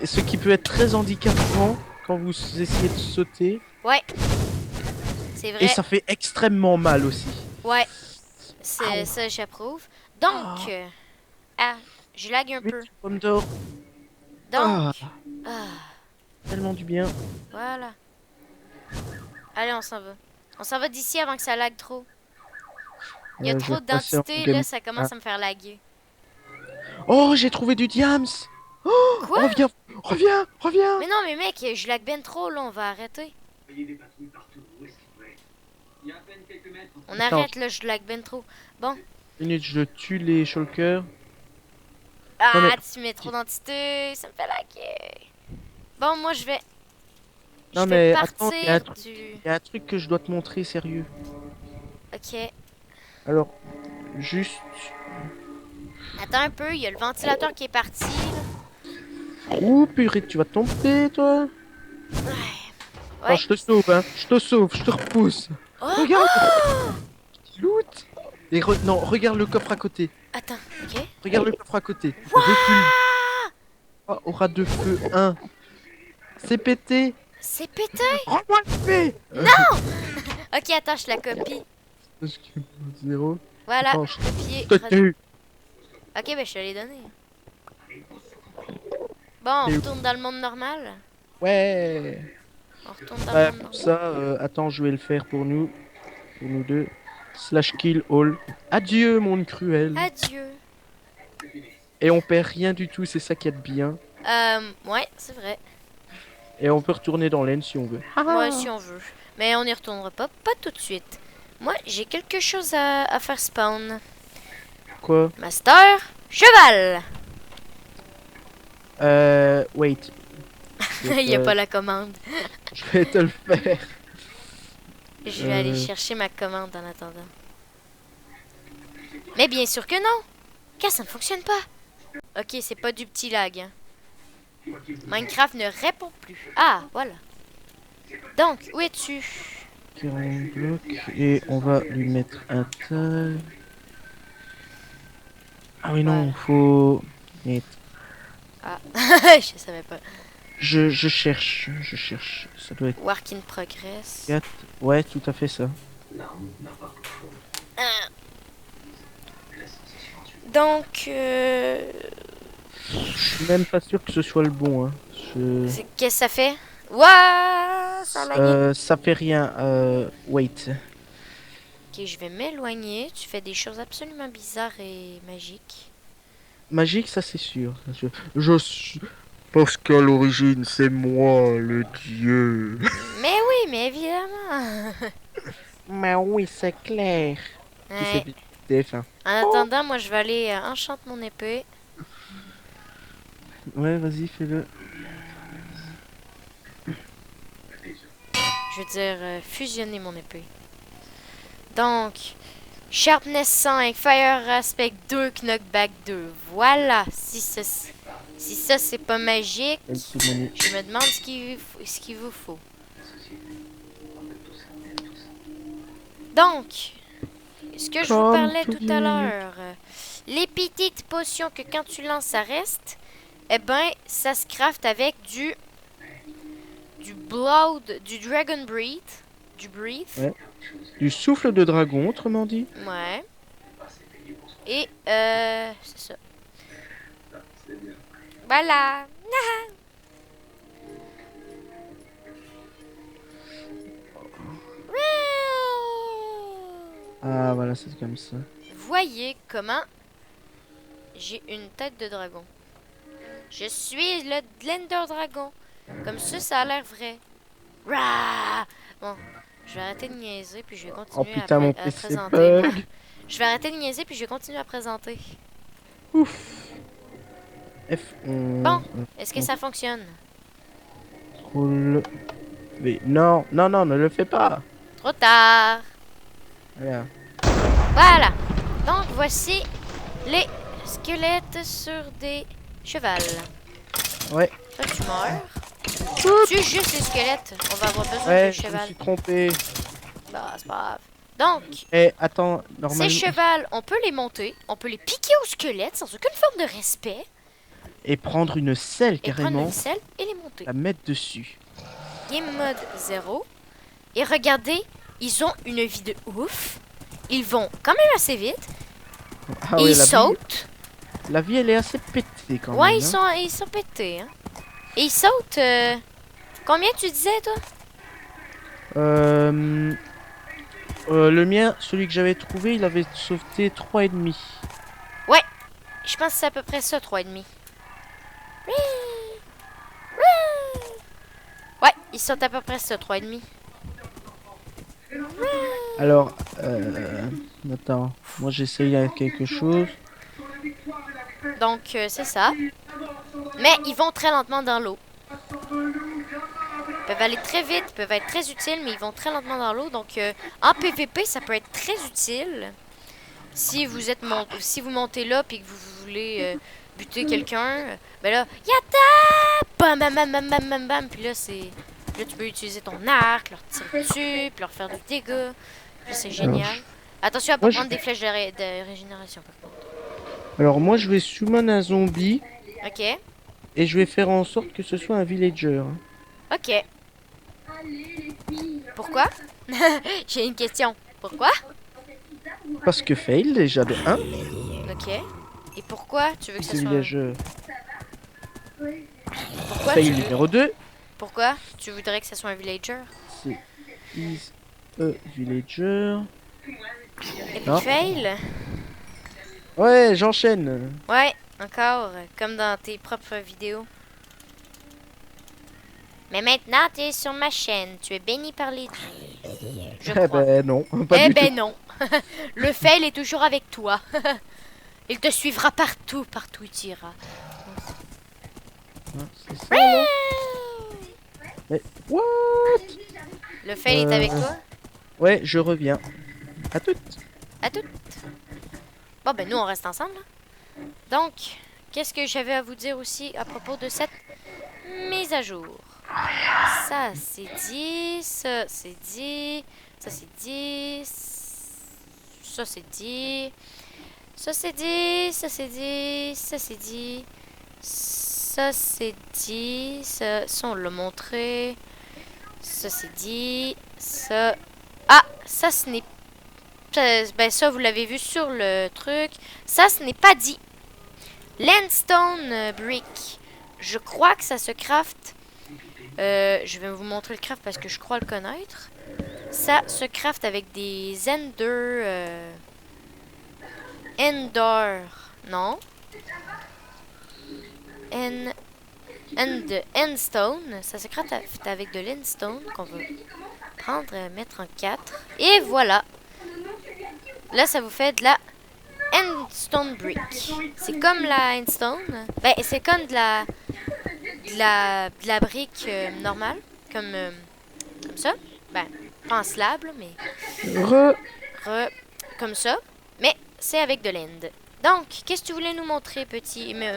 Et ce qui peut être très handicapant quand vous essayez de sauter. Ouais. C'est vrai. Et ça fait extrêmement mal aussi. Ouais. C'est ça, j'approuve. Donc, je lag un peu. Vite, pomme d'or. Donc, ah, Tellement du bien. voilà. Allez, on s'en va. On s'en va d'ici avant que ça lag trop. Il y a Je trop vais passer en d'entités, game- là, ça commence à me faire laguer. Oh, j'ai trouvé du diams. Oh, Quoi? reviens, reviens, reviens. Mais non, mais mec, je lag ben trop, là, on va arrêter. On Attends. arrête, là, je lag ben trop. Bon. Minute, je tue les shulkers. Ah, Non, mais- tu mets trop d'entités, ça me fait laguer. Bon, moi, je vais... Non, je vais mais attends, il y a un partir truc. du... Il y a un truc que je dois te montrer, sérieux. Ok. Alors, juste. Attends un peu, il y a le ventilateur qui est parti, là. Ouh, purée, tu vas tomber, toi. Ouais. Oh, je te sauve, hein. Je te sauve, je te repousse. Oh, Regarde. Loot. Et non, regarde le coffre à côté. Attends, ok. Regarde le coffre à côté. Recule. Oh, aura de feu 1. C'est pété. C'est pété. Rends-moi le paix. Ok, attends, je la copie. 0. Voilà, Attends, je copier. te tue. Ok, ben je te l'ai donné. Bon, on Et- retourne dans le monde normal. Ouais. On retourne dans Ouais, le monde pour normal. ça, attends, je vais le faire pour nous. Pour nous deux. Slash kill all. Adieu, monde cruel. Adieu. Et on perd rien du tout, c'est ça qui est bien. Ouais, c'est vrai. Et on peut retourner dans l'aine si on veut. Moi, si on veut. Mais on n'y retournera pas tout de suite. Moi, j'ai quelque chose à faire spawn. Quoi? Master, cheval. Wait. Il n'y a pas la commande. Je vais te le faire. Je vais aller chercher ma commande en attendant. Mais bien sûr que non. Car ça ne fonctionne pas. Ok, c'est pas du petit lag. Hein. Minecraft ne répond plus. Ah, voilà. Donc, où es-tu? 40 blocs. Et on va lui mettre un tas. Ah oui, non, faut. Mettre. Ah, je savais pas. Je cherche. Ça doit être Work in progress. 4. Ouais, tout à fait ça. Ah. Donc, Je suis même pas sûr que ce soit le bon. Hein. qu'est-ce que ça fait? Ouah, ça a lagué. Ça fait rien. Wait. Ok, je vais m'éloigner. Tu fais des choses absolument bizarres et magiques. Magique, ça c'est sûr. Je suis. Parce qu'à l'origine, c'est moi le dieu. Mais oui, mais évidemment. Mais oui, c'est clair. Tu Ouais. fais vite, TF1. En attendant, moi je vais aller enchante mon épée. Ouais, vas-y, fais-le. Je veux dire fusionner mon épée. Donc, Sharpness 5, Fire Aspect 2, Knockback 2. Voilà. Si ça c'est pas magique, je me demande ce qu'il vous faut. Donc, ce que je vous Comme parlais tout tout à dit. l'heure, les petites potions que quand tu lances ça reste, eh ben ça se craft avec du blood, du dragon breath, du breath. Ouais. Du souffle de dragon, autrement dit. Ouais. Et c'est ça. Voilà. Ah, voilà, c'est comme ça. Voyez comment j'ai une tête de dragon. Je suis le Blender Dragon. Comme ça a l'air vrai. Rah! Bon, je vais arrêter de niaiser puis je vais Oh continuer putain, mon à PC présenter. bug. Je vais arrêter de niaiser puis je vais continuer à présenter. Ouf. F11. Bon. Est-ce que ça fonctionne? Contrôle V. Non, non, non, ne le fais pas. Trop tard. Voilà. Voilà. Donc voici les squelettes sur des chevals. Ouais. Toi, tu meurs. Tue juste les squelettes. On va avoir besoin Ouais, de je me cheval. suis trompé. Bah, c'est pas grave. Donc, Eh, attends, normalement. ces chevals, on peut les monter, on peut les piquer au squelette sans aucune forme de respect, Et prendre une selle et prendre carrément. une selle et les monter. La mettre dessus. Game mode 0. Et regardez, ils ont une vie de ouf. Ils vont quand même assez vite. Ah Et ouais, ils sautent. la vie, elle est assez pétée quand Ouais, même. hein. ils sont pétés. Hein. Et il saute... Combien tu disais, toi? Le mien, celui que j'avais trouvé, il avait sauté 3,5. Je pense que c'est à peu près ça, 3,5. Ouais, il saute à peu près ça, 3,5. Alors, attends, moi j'essaye quelque chose. Donc, c'est ça. Mais ils vont très lentement dans l'eau. Ils peuvent aller très vite, ils peuvent être très utiles, mais ils vont très lentement dans l'eau. Donc, en PVP, ça peut être très utile. Si vous êtes si vous montez là et que vous voulez buter quelqu'un, ben là, yata! Bam, bam, bam, bam, bam, bam, bam. Puis là, là, tu peux utiliser ton arc, leur tirer dessus, puis leur faire du dégât. Puis c'est génial. Attention à pas prendre des flèches de régénération, par contre. Alors moi je vais summon un zombie Ok, et je vais faire en sorte que ce soit un villager. ok. Pourquoi? J'ai une question. Pourquoi? Parce que fail déjà de 1, Ok. Et pourquoi tu veux que ça c'est soit... villager. Pourquoi Fail tu veux... numéro 2, Pourquoi tu voudrais que ça soit un villager? c'est is a villager. Et puis Non. fail? Ouais, j'enchaîne. Ouais, encore, comme dans tes propres vidéos. Mais maintenant, tu es sur ma chaîne. Tu es béni par les dieux. Je Eh crois. ben non, pas Eh du tout. ben non. Le fail est toujours avec toi. Il te suivra partout, partout il ira. Hein, c'est ça là. Mais what? Le fail est avec toi? Ouais, je reviens. À toutes. À toutes. Bon, ben nous, on reste ensemble. Là. Donc, qu'est-ce que j'avais à vous dire aussi à propos de cette mise à jour? Ça, c'est dit. Ça, c'est dit. Ça, c'est dit. Ça, c'est dit. Ça, c'est dit. Ça, c'est dit. Ça, c'est dit. Ça, c'est dit. Ça, on l'a montré. Ça, c'est dit. Ça... Ah! Ça, ce n'est... Ben, ça, vous l'avez vu sur le truc. Ça, ce n'est pas dit. Landstone Brick. Je crois que ça se craft. Je vais vous montrer le craft parce que je crois le connaître. Ça se craft avec des Ender. Non. Endstone. Ça se craft avec de l'Endstone qu'on va prendre, mettre en 4. Et voilà. Là, ça vous fait de la Endstone Brick. C'est comme la Endstone. Ben, c'est comme de la brique normale. Comme ça. Ben, pas en slab, mais... comme ça. Mais c'est avec de l'end. Donc, qu'est-ce que tu voulais nous montrer,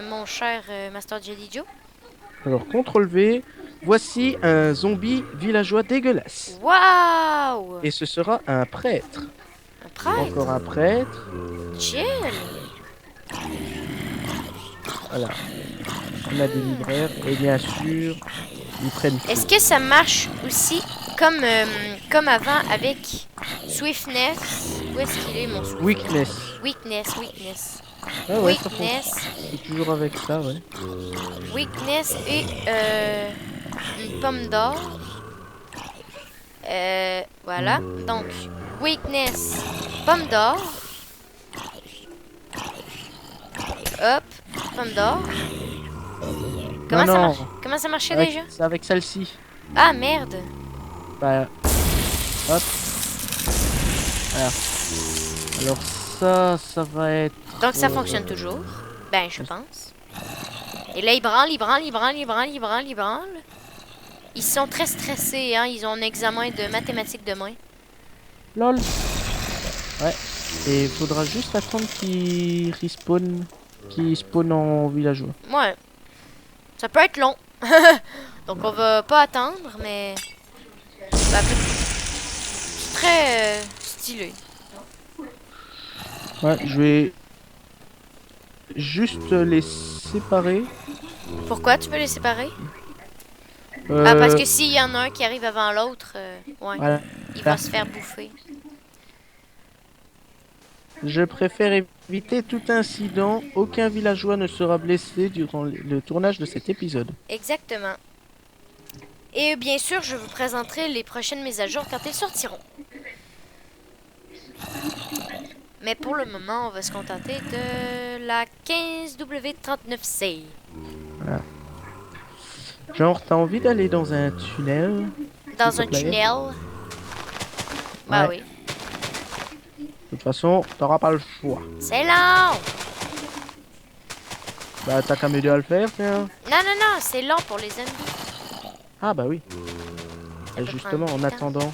mon cher Master Jelly Joe? Alors, CTRL V. Voici un zombie villageois dégueulasse. Waouh! Et ce sera un prêtre. Un prêtre? Encore un prêtre. Chill! Voilà. On a des libraires. Et bien sûr, ils prennent feu. Est-ce que ça marche aussi comme avant avec Swiftness? Où est-ce qu'il est, mon Swiftness? Weakness. Ah ouais, ça Weakness. c'est toujours avec ça, ouais. Weakness et une pomme d'or. Voilà. Donc, weakness, pomme d'or. Hop, pomme d'or. Comment ça marche? Comment ça marchait déjà? C'est avec celle-ci. Ah merde. Bah, hop. Voilà. Alors ça va être... Donc ça fonctionne toujours. Ben, je pense. Et là, ils branlent. Ils sont très stressés, hein. Ils ont un examen de mathématiques demain. LOL. Ouais. Et il faudra juste attendre qu'ils respawn. Qu'ils spawn en villageois. Ouais. Ça peut être long. Donc on va pas attendre, mais... Ben, c'est très stylé. Ouais, je vais... juste les séparer. Pourquoi tu veux les séparer? Ah, parce que s'il y en a un qui arrive avant l'autre, ouais, Voilà. il va se faire bouffer. Je préfère éviter tout incident. Aucun villageois ne sera blessé durant le tournage de cet épisode. Exactement. Et bien sûr, je vous présenterai les prochaines mises à jour quand elles sortiront. Mais pour le moment, on va se contenter de la 15W39C. Genre, t'as envie d'aller dans un tunnel? Dans S'il un te plaît. tunnel. Bah Ouais. oui. De toute façon, t'auras pas le choix. C'est long! Bah, t'as qu'à m'aider à le faire, tiens. Non, non, non, c'est long pour les ennemis. Ah, bah oui. Ça Et peut justement, prendre en du temps. attendant.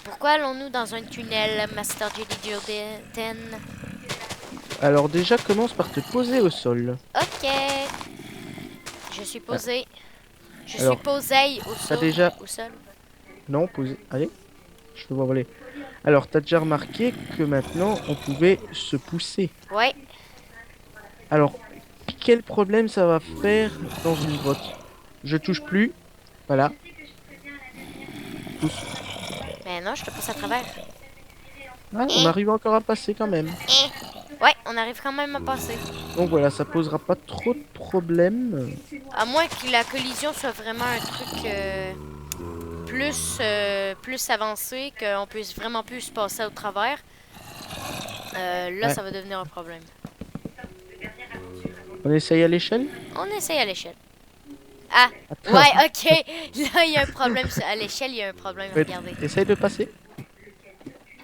Pourquoi allons-nous dans un tunnel, Master Jelly Jordan? Alors, déjà, commence par te poser au sol. Ok. Je suis posé. Je Alors, suis posé au sol. déjà- Au sol. Non, posé. Allez. Je te vois voler. Alors, t'as déjà remarqué que maintenant, on pouvait se pousser. Ouais. Alors, quel problème ça va faire dans une grotte? Je touche plus. Voilà. Pousse. Mais non, je te pousse à travers. Ah, on arrive encore à passer quand même. Ouais, on arrive quand même à passer. Donc voilà, ça posera pas trop de problèmes. À moins que la collision soit vraiment un truc plus avancé, qu'on puisse vraiment plus se passer au travers. Là, Ouais. ça va devenir un problème. On essaye à l'échelle? On essaye à l'échelle. Ah, Attends. ouais, ok. Là, il y a un problème. À l'échelle, il y a un problème. Ouais, Regardez. essaye de passer.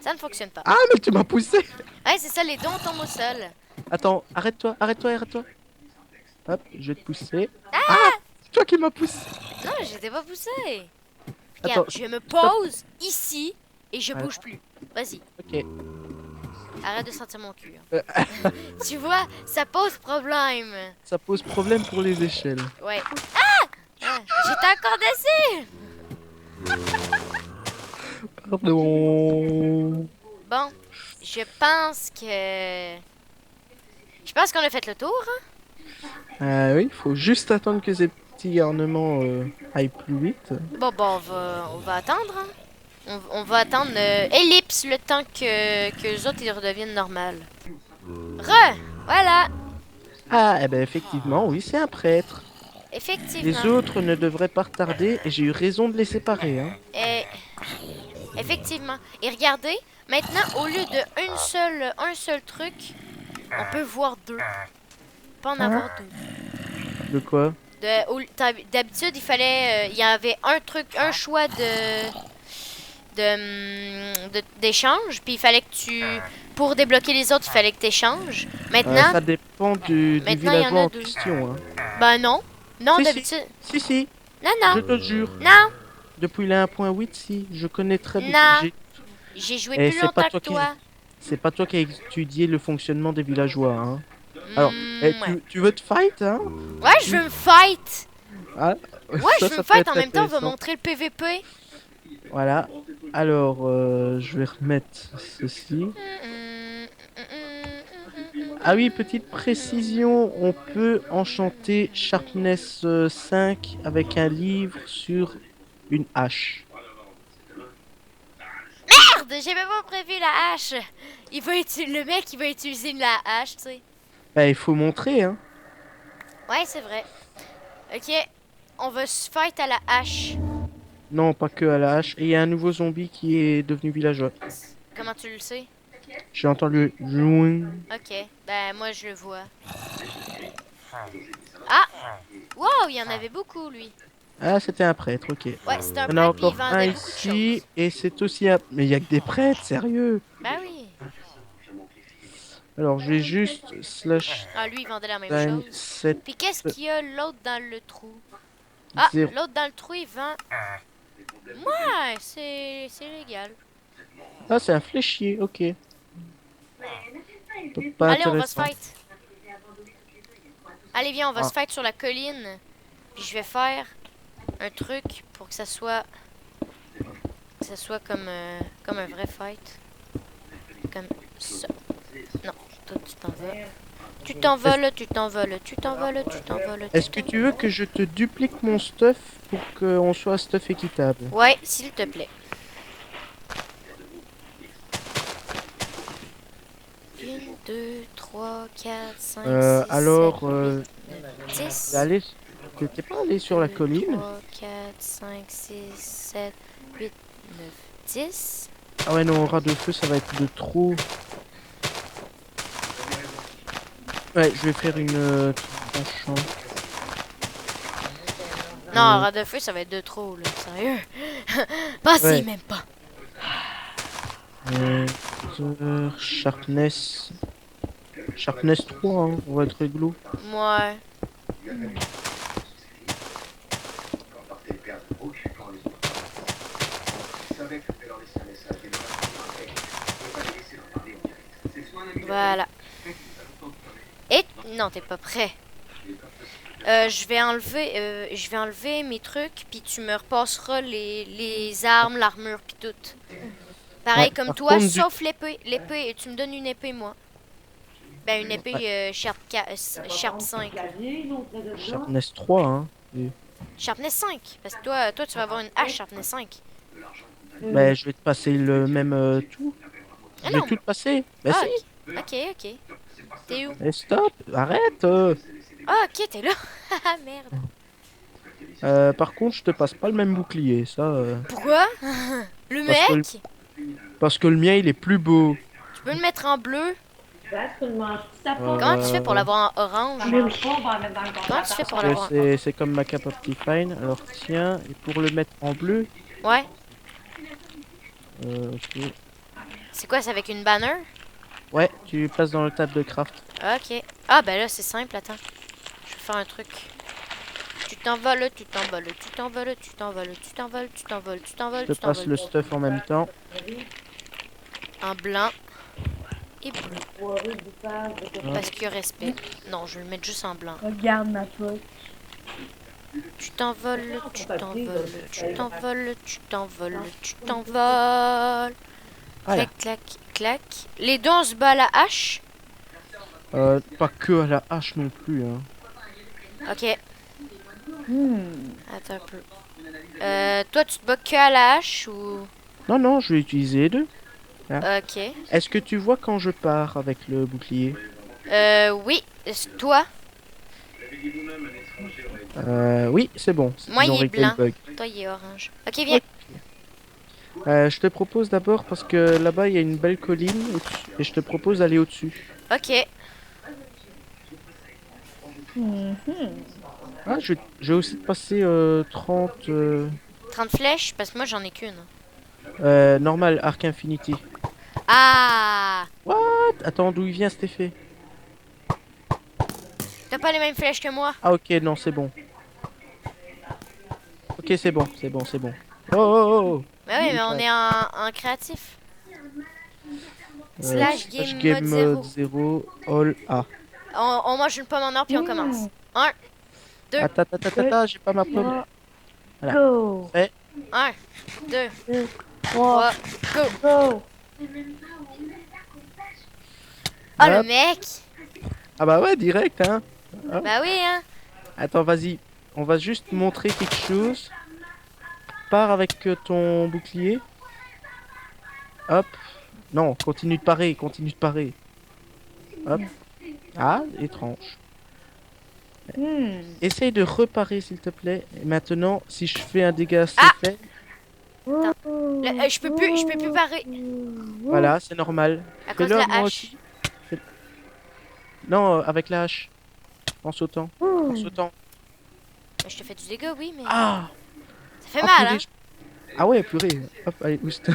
Ça ne fonctionne pas. Ah, mais tu m'as poussé! Ouais, c'est ça, les dons tombent au sol. Attends, arrête-toi, arrête-toi, arrête-toi. Hop, je vais te pousser. Ah! C'est toi qui m'as poussé! Non, j'étais pas poussé. Attends, Regarde, je me pose ici et je Voilà. bouge plus. Vas-y, ok. arrête de sentir mon cul. Hein. Tu vois, ça pose problème. Ça pose problème pour les échelles. Ouais. Ah, j'étais encore dessus. Pardon. Bon, je pense que... Je pense qu'on a fait le tour. Hein? Oui, faut juste attendre que ces petits garnements aillent plus vite. Bon, on va attendre. Hein? On va attendre ellipse le temps que les autres ils redeviennent normales. Voilà, Ah, eh ben effectivement, oui, c'est un prêtre. effectivement. Les autres ne devraient pas retarder et j'ai eu raison de les séparer. Hein. Et... Effectivement. Et regardez, maintenant, au lieu de un seul truc, on peut voir deux. Pas en avoir deux. De quoi? D'habitude, il y avait un truc, un choix d'échange, puis il fallait que pour débloquer les autres, il fallait que tu échanges. Maintenant, Ça dépend du maintenant, il y en villageois a en deux. question. Hein. ben non. Non, Si, d'habitude. Si, Non, je non, te jure. non. Depuis la 1.8, si, je connais très bien. Non. J'ai joué Et plus c'est pas longtemps toi que qui- toi. C'est pas toi qui as étudié le fonctionnement des villageois. Hein. Alors, Ouais. tu veux te fight, hein? Ouais, je veux me fight. Ah, Ouais, ça, je veux ça me peut fight être en même temps, on va intéressant. montrer le PVP. Voilà. Alors, je vais remettre ceci. Ah oui, petite précision, on peut enchanter Sharpness 5 avec un livre sur une hache. Merde, j'ai même pas prévu la hache. Le mec, il va utiliser la hache, tu sais. Bah, il faut montrer, hein. Ouais, c'est vrai. Ok, on va se fight à la hache. Non, pas que à la hache. Et il y a un nouveau zombie qui est devenu villageois. Comment tu le sais? J'ai entendu jouer. Ok, ben moi je le vois. Ah! Wow, il y en avait beaucoup, lui. Ah, c'était un prêtre, ok. Ouais, c'était un Il y en a prêtre, puis il encore un vendait beaucoup de ici, choses. et c'est aussi un... Mais il y a que des prêtres, sérieux. Ben oui. Alors, je vais juste slash Ah, lui, il vendait la même time chose. 7 Puis qu'est-ce qu'il y a l'autre dans le trou? Ah, 0. l'autre dans le trou, il vend... Ouais, c'est légal. Ah, c'est un fléchier, ok. Pas Allez, on va se intéressant. fight. Allez, viens, on va Ah. se fight sur la colline. Puis je vais faire un truc pour que ça soit... comme un vrai fight. Comme ça. Non, toi tu t'en vas. Tu t'envoles, tu t'envoles, tu t'envoles, tu t'envoles. Est-ce que tu veux que je te duplique mon stuff pour qu'on soit stuff équitable? Ouais, s'il te plaît. 2, 3, 4, 5, 6, alors, 7, 10. allez, t'es pas allé sur la 2, colline? 3, 4, 5, 6, 7, 8, 9, 10. Ah ouais, non, rat de feu, ça va être de trop. Ouais, je vais faire une tranchant. Non, rat de feu, ça va être de trop, là. Sérieux. Pensez Ouais. même pas. Sharpness. Sharpness 3, hein, on va être réglo. Ouais. Voilà. Et non, t'es pas prêt. Je vais enlever mes trucs, puis tu me repasseras les armes, l'armure, puis tout. Pareil Ouais, comme par toi, contre, sauf l'épée. L'épée, tu me donnes une épée, moi. Ben, une épée Sharp 5. Sharpness 3, hein. Sharpness 5. Parce que toi, tu vas avoir une hache Sharpness 5. Bah, je vais te passer le même tout. Ah Je vais non. tout te passer. Bah Ah, si. ok. T'es où? Eh, stop, arrête. Ah, ok, t'es là. Ah, merde. Par contre, je te passe pas le même bouclier, ça. Pourquoi? Le Parce que mec? Parce que le mien, il est plus beau. Tu peux le mettre en bleu? Euh, Comment tu fais pour l'avoir en orange? Comment tu fais pour l'avoir en... c'est comme ma Cup Optifine. Alors tiens, et pour le mettre en bleu, Ouais. ok. C'est quoi, c'est avec une banner? Ouais, tu le places dans le tab de craft. Ok. Ah, ben là, c'est simple, attends. Je vais faire un truc. Tu t'envoles, tu t'envoles, tu t'envoles, tu t'envoles, tu t'envoles, tu t'envoles, tu t'envoles, Je te tu passe le t'envoles. stuff en même temps. En blanc et bleu. Parce qu'il y a respect. Non, je vais le mettre juste en blanc. Regarde ma pote. Tu t'envoles, tu t'envoles, tu t'envoles, tu t'envoles, tu t'envoles. Voilà. Clac, clac, clac. Les deux, on se bat à la hache. Pas que à la hache non plus, hein. Ok. Attends un peu. Toi, tu te bats que à la hache ou... Non, non, je vais utiliser les deux. Ok. Est-ce que tu vois quand je pars avec le bouclier? Oui. Toi, Oui, c'est bon. Moi, Ils ont il est réglé le blanc. bug. Toi, il est orange. Ok, viens. Je te propose d'abord, parce que là-bas, il y a une belle colline, et je te propose d'aller au-dessus. Ok. Ah, je vais aussi te passer 30... 30 flèches, parce que moi, j'en ai qu'une. normal, Arc Infinity. Ah! What? Attends, d'où il vient cet effet? T'as pas les mêmes flèches que moi? Ah ok, non, c'est bon. Ok, c'est bon, c'est bon, c'est bon. Oh, oh, oh. Bah oui, mais on est en créatif. Slash game mode 0, all A. On mange une pomme en or, puis on commence. 1, 2, Attends, j'ai pas ma pomme. Voilà. Go. 1, 2, 3, 3, go! go. Oh, le Hop. mec! Ah bah ouais, direct, hein. Bah oui, hein! Attends, vas-y. On va juste montrer quelque chose. Pars avec ton bouclier. Hop. Non, continue de parer, continue de parer. Hop. Ah, étrange. Essaye de reparer, s'il te plaît. Et maintenant, si je fais un dégât assez Ah. faible, Je peux plus parer. voilà, c'est normal. À cause de Fais-le, la moi hache. aussi. Non, avec la hache. En sautant. En sautant. Je te fais du dégât, oui, mais Ah! ça fait Oh, mal, purée, hein? Ah ouais, purée. Hop, allez, oust.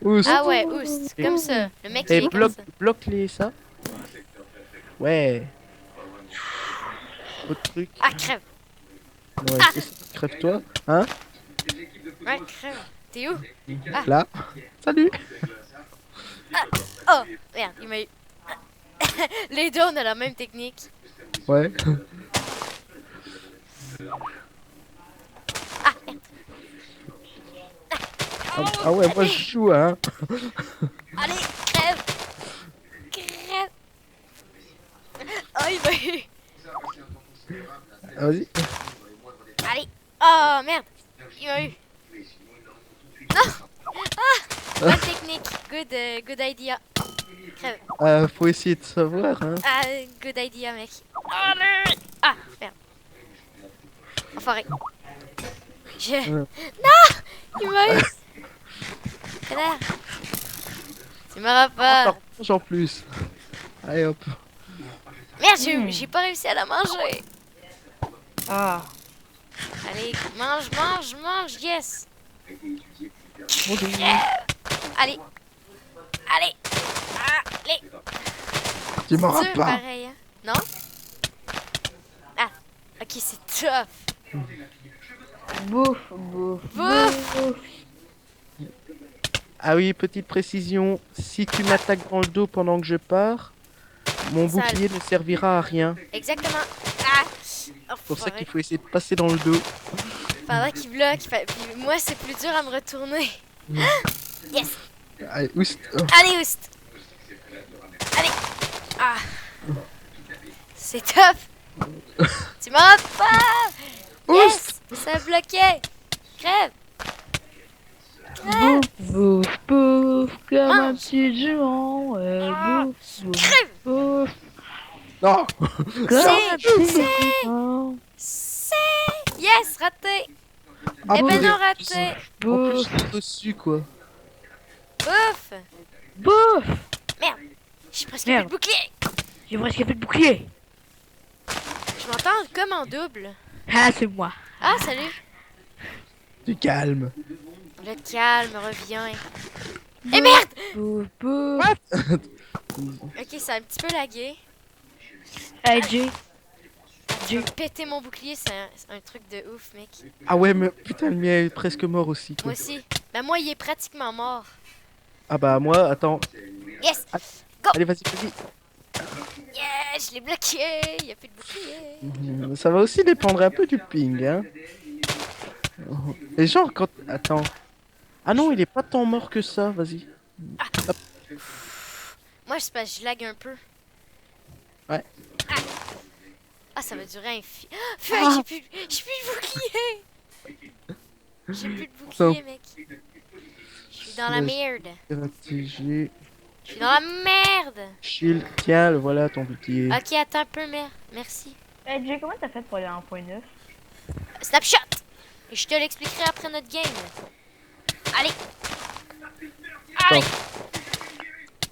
Oust. Ah ouais, oust, comme ça. Le mec, il Et est comme bloque, ça. bloque les ça. Ouais. Autre truc. Ah, crève! Ouais, c'est ça, crève-toi. Hein? Ouais, crève. T'es où? Ah. Là. Salut. Oh, merde, il m'a eu. Les deux, on a la même technique. Ouais. Ah, merde. Ah ouais, moi je joue, hein. Allez, crève! Crève! Oh, il m'a eu. Vas-y. Allez! Oh, merde! Il m'a eu. Non! Ah! Bonne technique. Good idea. Crève. Faut essayer de savoir, hein. Ah, good idea, mec. Allez. Ah, merde. Enfoiré. Non, il m'a eu. Connard. Tu m'auras pas. Encore mange en plus. Allez hop. Merde, j'ai pas réussi à la manger. Ah. Allez, mange, mange, mange, yes. Bonjour. Allez. Allez. Allez. Tu m'auras Dur, pas. pareil, hein. Non? Ah, ok, c'est tough. Bouffe, bouffe, Bouffe. bouffe. Ah oui, petite précision. Si tu m'attaques dans le dos pendant que je pars, mon Sale. bouclier ne servira à rien. Exactement. Ah. C'est pour ça Enfoiré. qu'il faut essayer de passer dans le dos. Pendant qu'il bloque. Puis moi, c'est plus dur à me retourner. Yes. Allez, oust. Oh. Allez, Oust. Allez. Ah. C'est top. Tu m'auras pas. Yes. Ça a bloqué. Crève. Crève. Bouffe, bouffe, bouffe, comme un Mange. petit jument. Bouffe, bouffe, Crève. bouffe, Non. comme un C'est- petit jument. C'est. Yes, raté. Ah, Eh ben bon, non, en raté. plus, Bouffe, dessus quoi. Bouffe. bouffe. Merde. J'ai presque plus Merde. de bouclier. J'ai presque plus de bouclier. Je m'entends comme en double. Ah, c'est moi. Ah, salut. Du calme. Le calme revient. Et merde. Bouffe, bouffe. Ok, ça a un petit peu lagué. Hey, Jay. Je vais péter mon bouclier, c'est un truc de ouf, mec. Ah ouais, mais putain, le mien est presque mort aussi. Quoi. Moi aussi. Ben moi, il est pratiquement mort. Ah bah moi, attends. Yes. Allez, vas-y, vas-y. Yeah, je l'ai bloqué. Il n'y a plus de bouclier. Ça va aussi dépendre un peu du ping, hein. Et genre quand... Attends. Ah non, il est pas tant mort que ça, vas-y. Moi, je sais pas, je lag un peu. Ouais. Ah, ça va durer un j'ai plus de bouclier. J'ai plus de bouclier, mec. Je suis dans la merde. Stratégie. Je suis dans la merde. Shield. Tiens, le voilà ton bouclier. Ok, attends un peu, merci. Hey, Jay, comment t'as fait pour aller en point 9? Snapshot. Et je te l'expliquerai après notre game. Allez. Allez.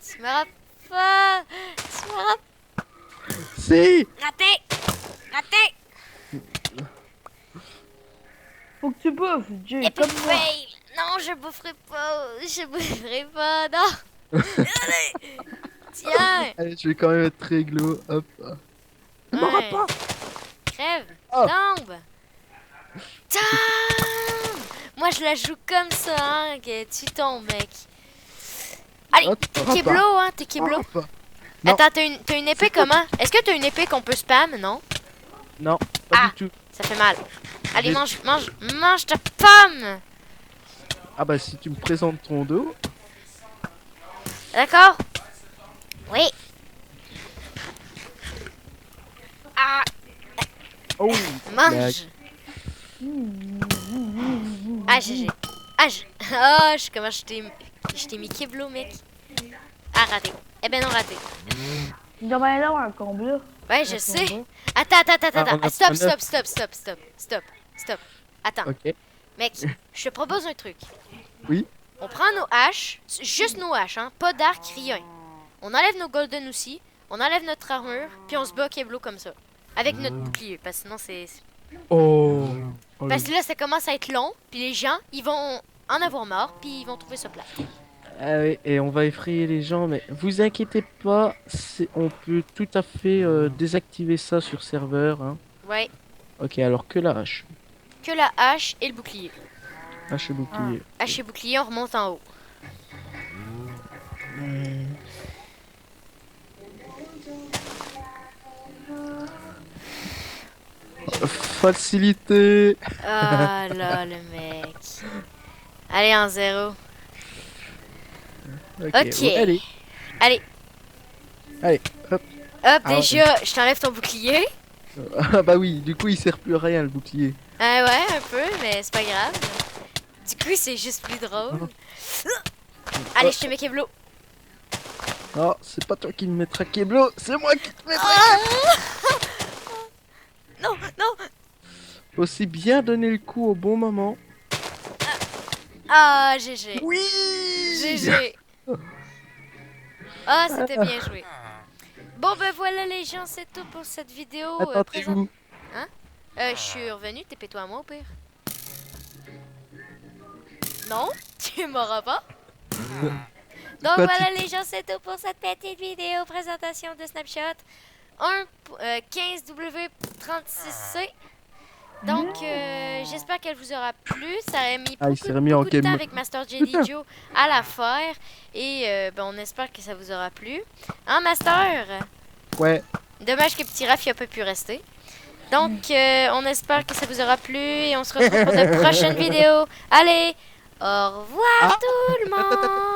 Tu m'auras pas. Tu m'auras Si. raté. Raté. Faut que tu bouffes, Jay, Et puis comme moi. fail. Non, je boufferai pas. Je boufferai pas. Non. Allez. Tiens. Allez, je vais quand même être réglo. Hop. Ne m'aura Ouais. pas. Crève. Oh. Tombe. Tombe. Moi, je la joue comme ça, hein, que tu tombes, mec. Allez, Oh, t'es t'auras Keblo, pas. hein, t'es Keblo. T'auras pas. Non. Attends, t'as une épée comment? Est-ce que t'as une épée qu'on peut spam, non? Non, pas Ah. du tout. Ça fait mal. Allez, J'ai- mange ta pomme. Ah bah si tu me présentes ton dos. D'accord? Oui. Ah, Oh. mange. Ah, GG. Ah, comment je t'ai mis Keblo, mec. Ah, raté. Eh ben non, raté. Il doit bien y avoir un combat. Ouais, je sais. combat. Attends. Ah, on va Stop. prendre Attends, Ok. mec, je te propose un truc. Oui. On prend nos haches, juste nos haches, hein, pas d'arc, rien. On enlève nos golden aussi, on enlève notre armure, puis on se bat Keblo comme ça. Avec notre bouclier, parce que sinon c'est... Oh. Oh, Parce que là, ça commence à être long, puis les gens, ils vont en avoir marre, puis ils vont trouver ça plat. Ah oui, et on va effrayer les gens, mais vous inquiétez pas, on peut tout à fait désactiver ça sur serveur. Hein. Ouais, Ok, alors que la hache. que la hache et le bouclier. Hache et bouclier. Hache et bouclier, on remonte en haut. Facilité. Ah là, le mec. Allez, en zéro. Ok. ouais, allez. Allez. Allez, hop. Hop, Ah, déjà, je t'enlève ton bouclier. Ah bah oui, du coup il sert plus à rien le bouclier. Ah ouais, un peu, mais c'est pas grave. Du coup, c'est juste plus drôle. Allez, je te mets Keblo. Oh, c'est pas toi qui me mets traqué, Blo, c'est moi qui te mets traqué. Non, non. Aussi bien donner le coup au bon moment. Ah, GG. Oui. GG. Ah, c'était bien joué. Bon, ben voilà les gens, c'est tout pour cette vidéo. Attends, t'es où? Je suis revenu, TP-toi à moi au pire. Non, tu m'auras pas. Donc Quoi, voilà les gens, c'est tout pour cette petite vidéo présentation de Snapshot 15W36C. Donc j'espère qu'elle vous aura plu. Ça a mis Ah, il beaucoup, s'est remis en beaucoup de temps game. avec Master Jelly Joe à la faire. Et ben, on espère que ça vous aura plu. Hein, Master? Ouais. Dommage que Petit Raph n'a pas pu rester. Donc, on espère que ça vous aura plu et on se retrouve pour de prochaines vidéos. Allez, au revoir tout le monde!